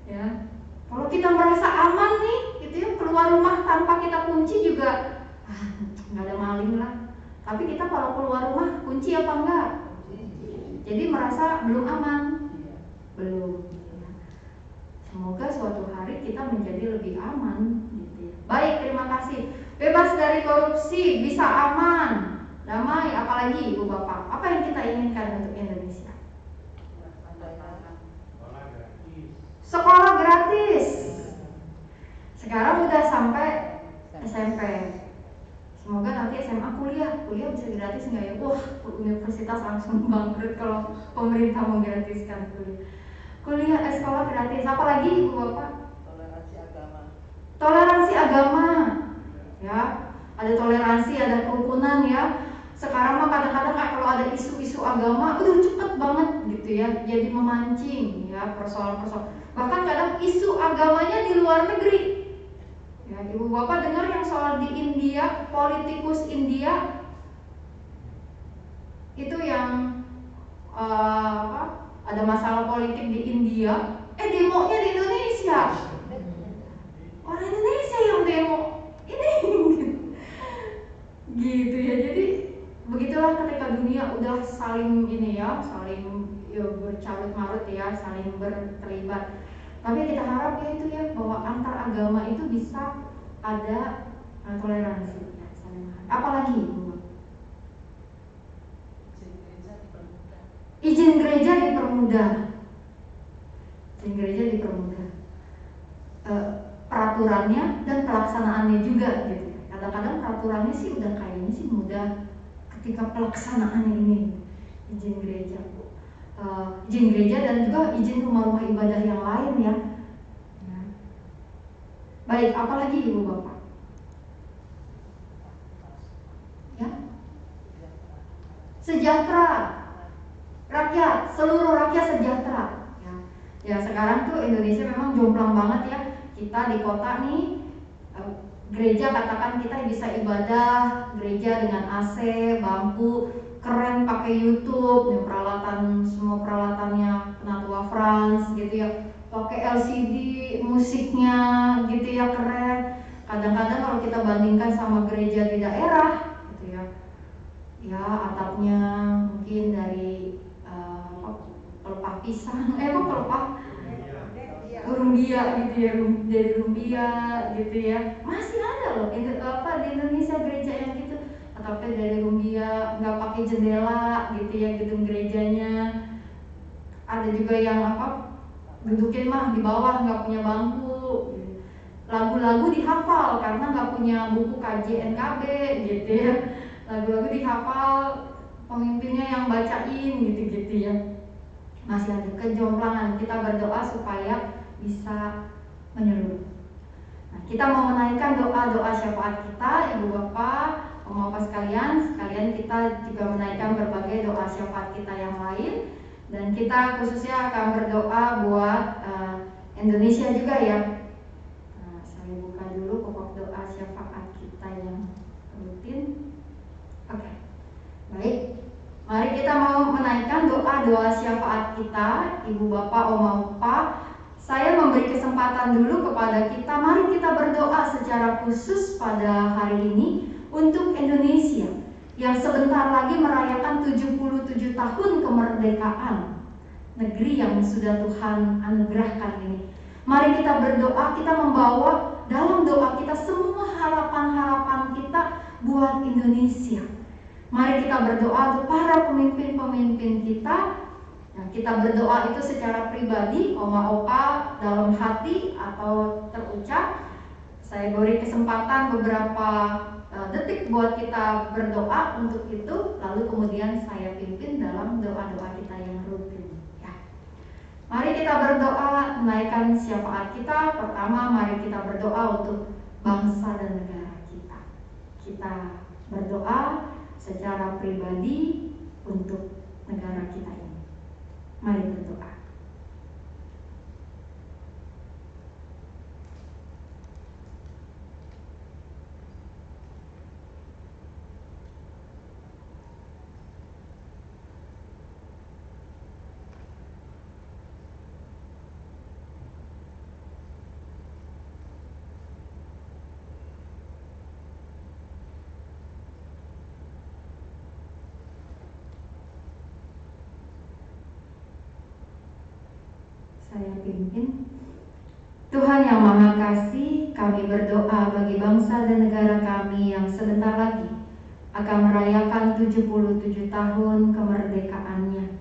[SPEAKER 6] Ya, kalau kita merasa aman nih, gitu ya, keluar rumah tanpa kita kunci juga, nggak ada maling lah. Tapi kita kalau keluar rumah kunci apa enggak? Jadi merasa belum aman, belum. Semoga suatu hari kita menjadi lebih aman. Gitu ya. Baik, terima kasih. Bebas dari korupsi, bisa aman, damai, apalagi Ibu Bapak. Apa yang kita inginkan untuk Indonesia? Sekolah gratis. Sekarang udah sampai SMP. Semoga nanti SMA kuliah bisa gratis nggak ya? Wah, universitas langsung bangkrut kalau pemerintah menggratiskan kuliah. Sekolah gratis. Apalagi Ibu Bapak? Toleransi agama. Ya, ada toleransi, ada kerukunan ya. Sekarang mah kadang-kadang kalau ada isu-isu agama, udah cepet banget gitu ya, jadi memancing ya persoalan-persoalan. Bahkan kadang isu agamanya di luar negeri. Ya, Ibu Bapak dengar yang soal di India, politikus India itu yang ada masalah politik di India, demonya di Indonesia. Orang Indonesia yang demo ini gitu ya. Jadi begitulah ketika dunia udah saling ini ya, saling bercarut marut ya, saling berterlibat. Tapi kita harap ya itu ya, bahwa antar agama itu bisa ada toleransi. Apalagi izin gereja dipermudah. Izin gereja dipermudah. Peraturannya dan pelaksanaannya juga gitu. Kadang-kadang peraturannya sih udah kayaknya sih mudah, ketika pelaksanaannya ini izin gereja. Izin gereja dan juga izin rumah-rumah ibadah yang lain ya. Baik, apalagi Ibu Bapak? Ya, sejahtera, rakyat, seluruh rakyat sejahtera. Ya sekarang tuh Indonesia memang jomplang banget ya. Kita di kota nih, gereja katakan kita bisa ibadah gereja dengan AC, bangku keren, pakai YouTube, dan peralatan, semua peralatannya Penatua France gitu ya, pakai LCD, musiknya gitu ya, keren. Kadang-kadang kalau kita bandingkan sama gereja di daerah gitu ya atapnya mungkin dari pelepah pisang, pelepah rumbia gitu ya, dari rumbia gitu ya. Masih ada loh di Indonesia gereja yang gitu, atapnya dari rumbia, nggak pakai jendela gitu ya gedung gerejanya. Ada juga yang dudukin mah di bawah, nggak punya bangku. Lagu-lagu dihafal karena nggak punya buku KJNKB gitu ya. Lagu-lagu dihafal, pemimpinnya yang bacain gitu-gitu ya. Masih ada kejomplangan. Kita berdoa supaya bisa menyeluruh. Nah, kita mau menaikkan doa-doa syafaat kita, Ibu Bapak, Om Bapak sekalian kita juga menaikkan berbagai doa syafaat kita yang lain, dan kita khususnya akan berdoa buat Indonesia juga ya. Nah, saya buka dulu pokok doa syafaat kita yang rutin. Oke, baik. Mari kita mau menaikkan doa-doa syafaat kita, Ibu Bapak, Om Bapak. Saya memberi kesempatan dulu kepada kita, mari kita berdoa secara khusus pada hari ini untuk Indonesia yang sebentar lagi merayakan 77 tahun kemerdekaan. negeri yang sudah Tuhan anugerahkan ini. Mari kita berdoa, kita membawa dalam doa kita semua harapan-harapan kita buat Indonesia. Mari kita berdoa untuk para pemimpin-pemimpin kita. Nah, kita berdoa itu secara pribadi, oma opa dalam hati atau terucap. Saya beri kesempatan beberapa detik buat kita berdoa untuk itu, lalu kemudian saya pimpin dalam doa-doa kita yang rutin. Ya. Mari kita berdoa menaikkan syafaat kita. Pertama, mari kita berdoa untuk bangsa dan negara kita. Kita berdoa secara pribadi untuk negara kita ini. Mari berdoa. Saya pimpin. Tuhan yang Maha Kasih, kami berdoa bagi bangsa dan negara kami yang sebentar lagi akan merayakan 77 tahun kemerdekaannya.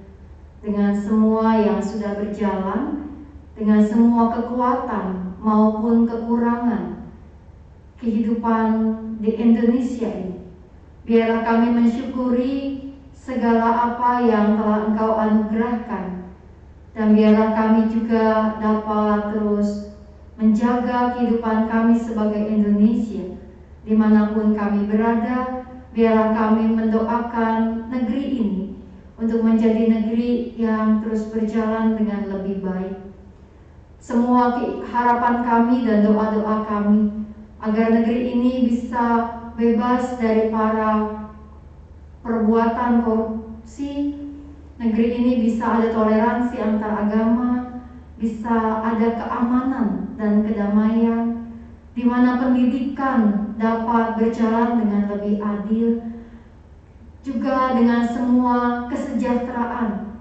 [SPEAKER 6] Dengan semua yang sudah berjalan, dengan semua kekuatan maupun kekurangan kehidupan di Indonesia ini, biarlah kami mensyukuri segala apa yang telah Engkau anugerahkan. Dan biarlah kami juga dapat terus menjaga kehidupan kami sebagai Indonesia. Dimanapun kami berada, biarlah kami mendoakan negeri ini untuk menjadi negeri yang terus berjalan dengan lebih baik. Semua harapan kami dan doa-doa kami agar negeri ini bisa bebas dari para perbuatan korupsi. Negeri ini bisa ada toleransi antar agama, bisa ada keamanan dan kedamaian, di mana pendidikan dapat berjalan dengan lebih adil, juga dengan semua kesejahteraan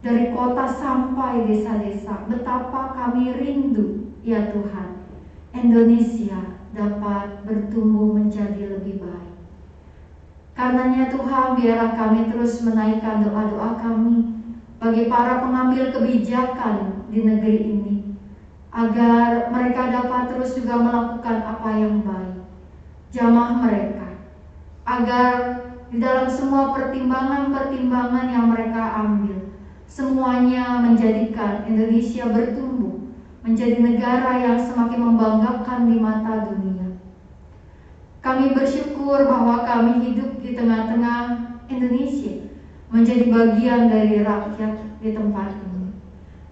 [SPEAKER 6] dari kota sampai desa-desa. Betapa kami rindu, ya Tuhan, Indonesia dapat bertumbuh menjadi lebih baik. Karenanya Tuhan, biarlah kami terus menaikkan doa-doa kami bagi para pengambil kebijakan di negeri ini, agar mereka dapat terus juga melakukan apa yang baik. Jamah mereka, agar di dalam semua pertimbangan-pertimbangan yang mereka ambil, semuanya menjadikan Indonesia bertumbuh menjadi negara yang semakin membanggakan di mata dunia. Kami bersyukur bahwa kami hidup di tengah-tengah Indonesia, menjadi bagian dari rakyat di tempat ini.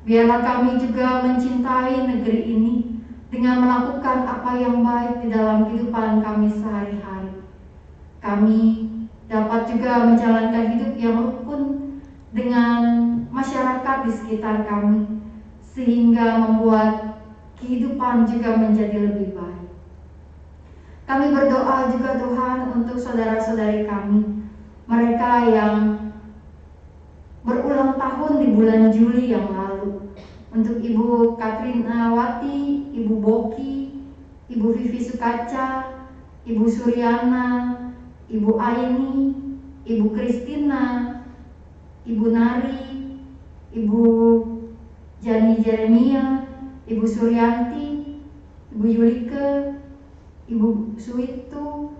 [SPEAKER 6] Biarlah kami juga mencintai negeri ini dengan melakukan apa yang baik di dalam kehidupan kami sehari-hari. Kami dapat juga menjalankan hidup yang rukun dengan masyarakat di sekitar kami, sehingga membuat kehidupan juga menjadi lebih baik. Kami berdoa juga Tuhan untuk saudara-saudari kami, mereka yang berulang tahun di bulan Juli yang lalu. Untuk Ibu Katrina Wati, Ibu Boki, Ibu Vivi Sukaca, Ibu Suryana, Ibu Aini, Ibu Kristina, Ibu Nari, Ibu Jani Jeremia, Ibu Suryanti, Ibu Yulike, Ibu Suwitu,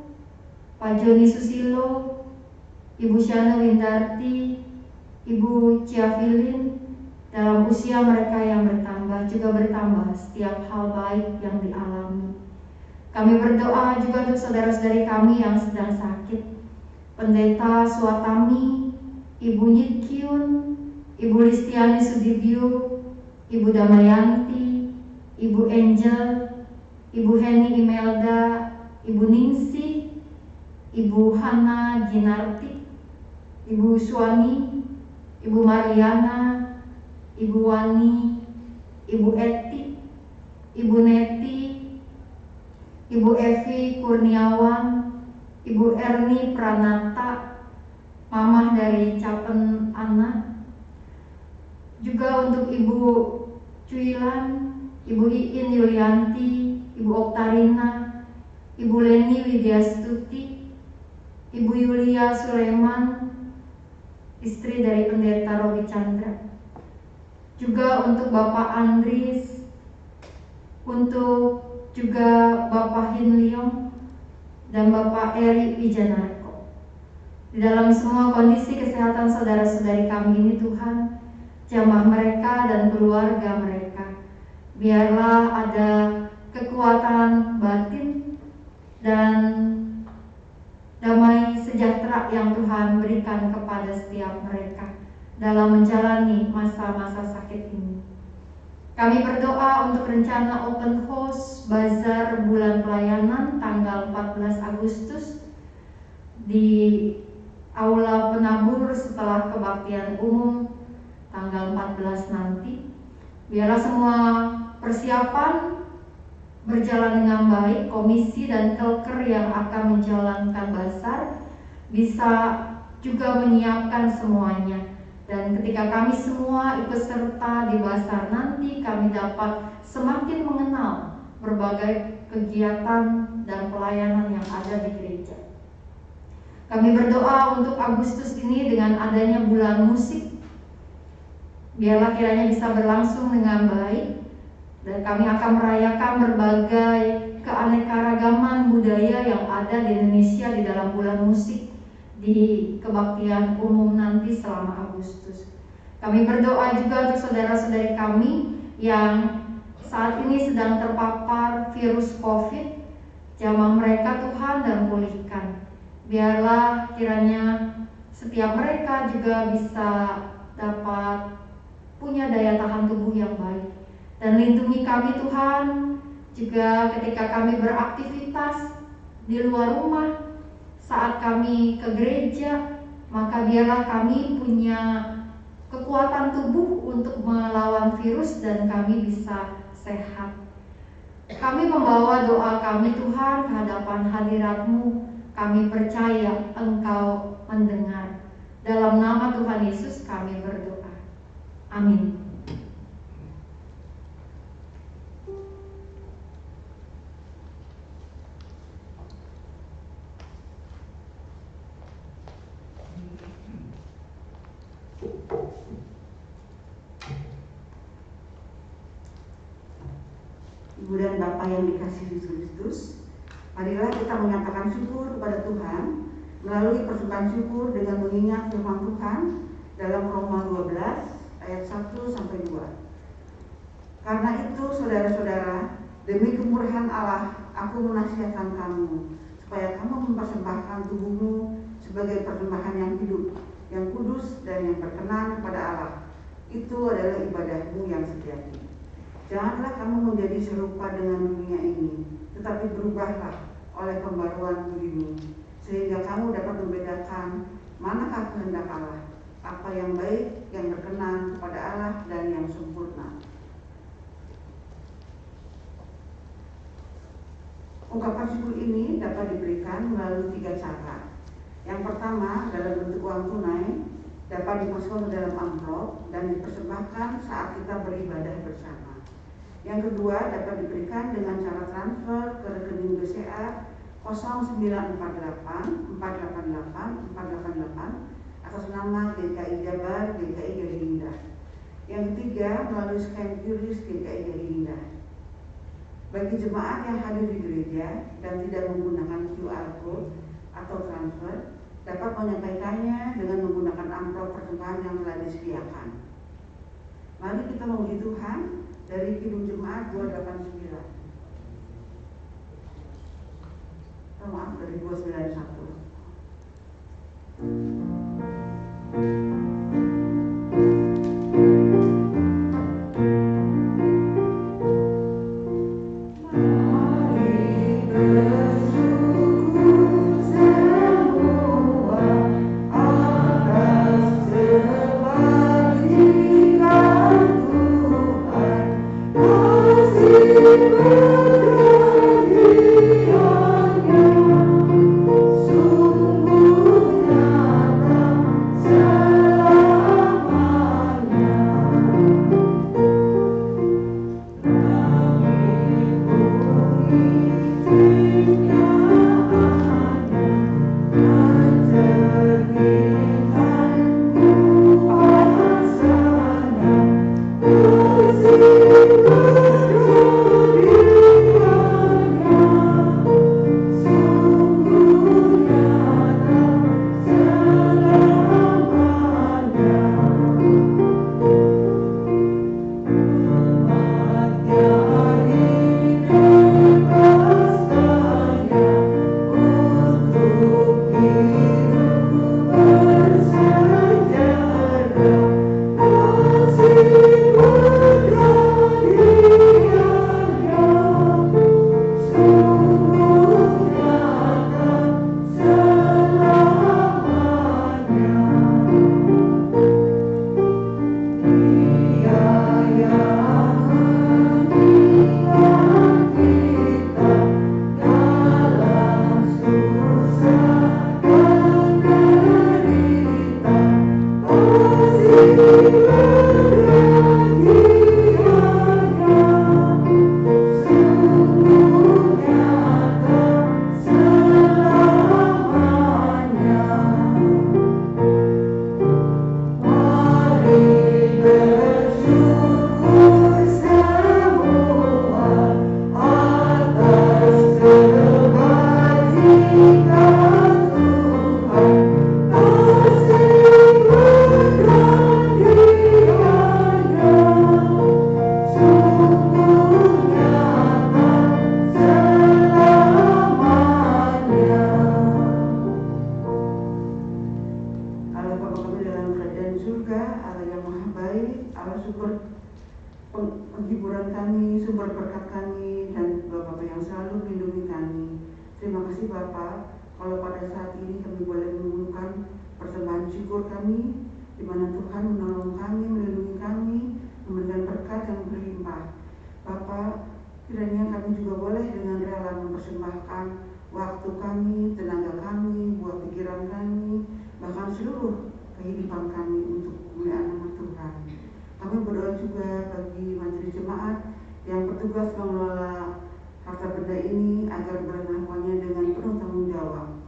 [SPEAKER 6] Pak Joni Susilo, Ibu Syana Windarti, Ibu Ciafilin, dalam usia mereka yang bertambah juga bertambah setiap hal baik yang dialami. Kami berdoa juga untuk saudara-saudari kami yang sedang sakit, Pendeta Suatami, Ibu Nyikyun, Ibu Listiani Sudibyo, Ibu Damayanti, Ibu Angel, Ibu Heni Imelda, Ibu Ningsi, Ibu Hana Ginarti, Ibu Suwani, Ibu Mariana, Ibu Wani, Ibu Eti, Ibu Neti, Ibu Evi Kurniawan, Ibu Erni Pranata, Mamah dari Capen Ana, Juga untuk Ibu Cuilan, Ibu Iin Yulianti, Ibu Oktarina, Ibu Leni Widyastuti, Ibu Yulia Sulaiman, istri dari Pendeta Robi Chandra. Juga untuk Bapak Andris, untuk juga Bapak Hin Leong dan Bapak Eri Wijanarko. Di dalam semua kondisi kesehatan saudara-saudari kami ini Tuhan, jamaah mereka dan keluarga mereka, biarlah ada kekuatan batin dan damai sejahtera yang Tuhan berikan kepada setiap mereka dalam menjalani masa-masa sakit ini. Kami berdoa untuk rencana open house bazar bulan pelayanan tanggal 14 Agustus di Aula Penabur setelah kebaktian umum tanggal 14 nanti. Biarlah semua persiapan berjalan dengan baik, komisi dan kelker yang akan menjalankan bazar bisa juga menyiapkan semuanya. Dan ketika kami semua ikut serta di bazar nanti, kami dapat semakin mengenal berbagai kegiatan dan pelayanan yang ada di gereja. Kami berdoa untuk Agustus ini dengan adanya bulan musik, biarlah kiranya bisa berlangsung dengan baik, dan kami akan merayakan berbagai keanekaragaman budaya yang ada di Indonesia di dalam bulan musik di kebaktian umum nanti selama Agustus. Kami berdoa juga untuk saudara-saudari kami yang saat ini sedang terpapar virus COVID, jamah mereka Tuhan dan pulihkan. Biarlah kiranya setiap mereka juga bisa dapat punya daya tahan tubuh yang baik. Dan lindungi kami Tuhan juga ketika kami beraktivitas di luar rumah, saat kami ke gereja, maka biarlah kami punya kekuatan tubuh untuk melawan virus dan kami bisa sehat. Kami membawa doa kami Tuhan ke hadapan hadirat-Mu, kami percaya Engkau mendengar. Dalam nama Tuhan Yesus kami berdoa. Amin.
[SPEAKER 9] Ibu dan Bapak yang dikasihi Kristus, marilah kita menyatakan syukur kepada Tuhan melalui persembahan syukur dengan mengingat firman Tuhan dalam Roma 12 ayat 1 sampai 2. Karena itu saudara-saudara, demi kemurahan Allah, aku menasihatkan kamu supaya kamu mempersembahkan tubuhmu sebagai persembahan yang hidup, yang kudus dan yang berkenan kepada Allah. Itu adalah ibadahmu yang sejati. Janganlah kamu menjadi serupa dengan dunia ini, tetapi berubahlah oleh pembaruan budimu, sehingga kamu dapat membedakan manakah kehendak Allah, apa yang baik, yang berkenan kepada Allah, dan yang sempurna. Ungkapan syukur ini dapat diberikan melalui 3 cara. Yang pertama, dalam bentuk uang tunai, dapat dimasukkan ke dalam amplop dan dipersembahkan saat kita beribadah bersama. Yang kedua, dapat diberikan dengan cara transfer ke rekening BCA 0948 488 488 atas nama GKI Jabar, GKI Jadi Indah. Yang ketiga, melalui scan QRIS GKI Jadi Indah. Bagi jemaat yang hadir di gereja dan tidak menggunakan QR code atau transfer, dapat menyampaikannya dengan menggunakan amplop persembahan yang telah disediakan. Mari kita memuji Tuhan dari Kidung Jemaat 289. Maaf, dari 291.
[SPEAKER 10] So
[SPEAKER 9] berkat kami dan Bapak yang selalu melindungi kami. Terima kasih Bapak, kalau pada saat ini kami boleh mengumumkan persembahan syukur kami, di mana Tuhan menolong kami, melindungi kami, memberikan berkat yang berlimpah. Bapak, kiranya kami juga boleh dengan rela mempersembahkan waktu kami, tenaga kami, buah pikiran kami, bahkan seluruh kehidupan kami untuk kemuliaan nama Tuhan. Kami berdoa juga bagi majelis jemaat yang bertugas mengelola harta benda ini agar boleh melakukannya dengan penuh tanggung jawab.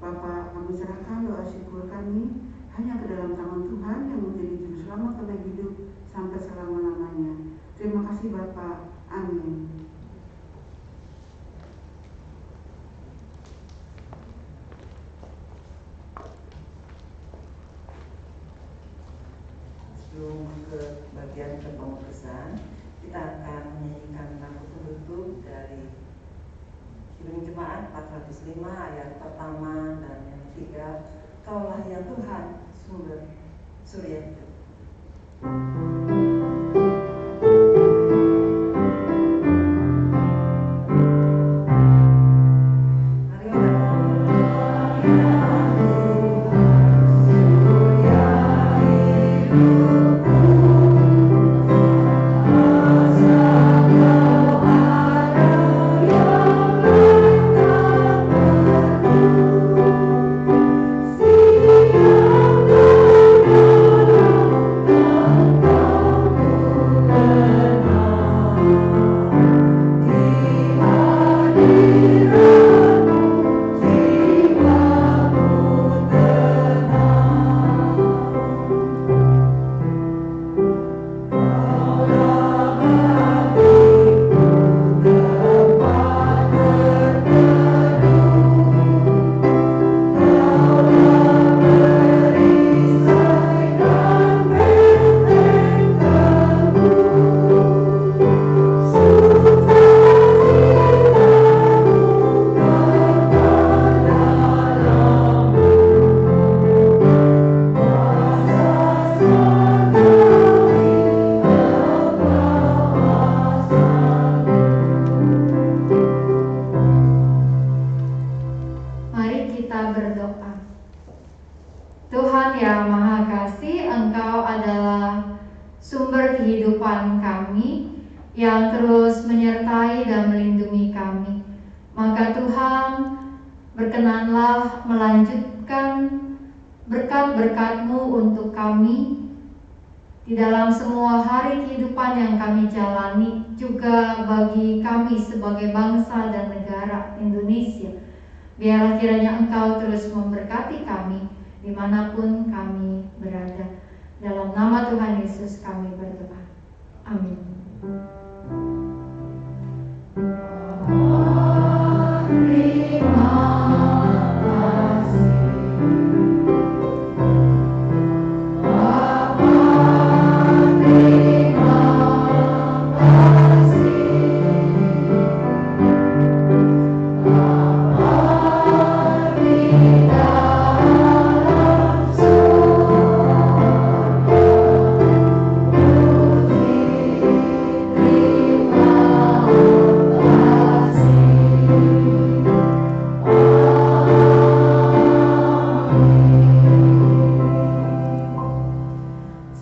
[SPEAKER 9] Bapak, kami serahkan doa syukur kami hanya ke dalam tangan Tuhan yang menjadi juru selamat kami hidup sampai selama-lamanya. Terima kasih Bapak. Amin.
[SPEAKER 5] Sebelum ke bagian kepengurusan, kita akan menyanyikan lagu penutup dari Kidung Jemaat 405 ayat pertama dan yang ketiga, Kaulah ya Tuhan, sumber surya hidup.
[SPEAKER 6] Tuhan yang Maha Kasih, Engkau adalah sumber kehidupan kami yang terus menyertai dan melindungi kami. Maka Tuhan, berkenanlah melanjutkan berkat-berkat-Mu untuk kami di dalam semua hari kehidupan yang kami jalani, juga bagi kami sebagai bangsa dan negara Indonesia. Biarlah kiranya Engkau terus memberkati kami dimanapun kami berada. Dalam nama Tuhan Yesus kami berdoa. Amin.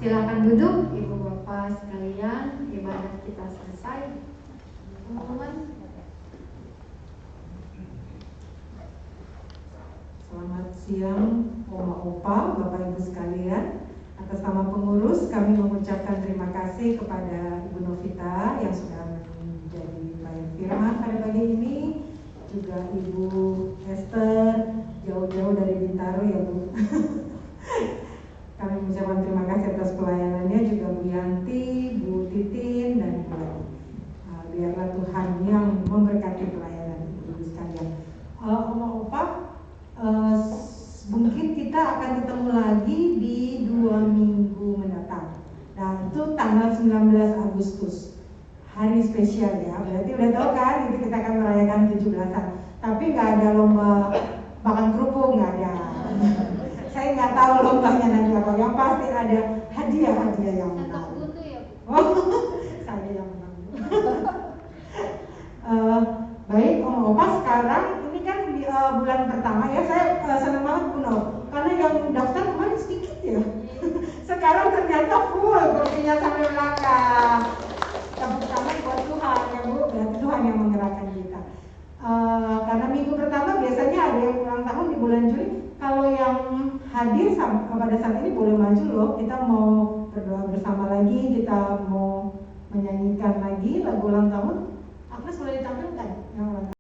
[SPEAKER 6] Silakan duduk, Ibu Bapak sekalian. Ibadah kita selesai. Teman-teman.
[SPEAKER 3] Selamat siang, Oma Opa, Bapak Ibu sekalian. Atas nama pengurus, kami mengucapkan terima kasih kepada Ibu Novita yang sudah menjadi pelayan firman pada pagi ini. Juga Ibu Esther, jauh-jauh dari Bintaro ya Bu. Kami mengucapkan terima kasih atas pelayanannya, juga Bu Yanti, Bu Titin, dan Ibu Lani. Biarlah Tuhan yang memberkati pelayanan Ibu sekalian. Oma Opa, mungkin kita akan ketemu lagi di 2 minggu mendatang. Nah, itu tanggal 19 Agustus, hari spesial ya. Berarti udah tahu kan, itu kita akan merayakan 17-an. Tapi nggak ada lomba makan kerupuk, nggak ada. Saya nggak tahu lombanya nanti apa. Yang pasti ada hadiah-hadiah yang menang.
[SPEAKER 2] Buntu ya, Bu?
[SPEAKER 3] Oh, saya yang menang. pertama ya, saya senang banget Bu Nur, karena yang daftar kemarin sedikit ya. Sekarang ternyata full kursinya sampai belakang. Tepuk tangan buat Tuhan ya Bu, berarti Tuhan yang menggerakkan kita. Karena minggu pertama biasanya ada yang ulang tahun di bulan Juli. Kalau yang hadir pada saat ini boleh maju loh. Kita mau berdoa bersama lagi, kita mau menyanyikan lagi lagu ulang tahun. Agnes boleh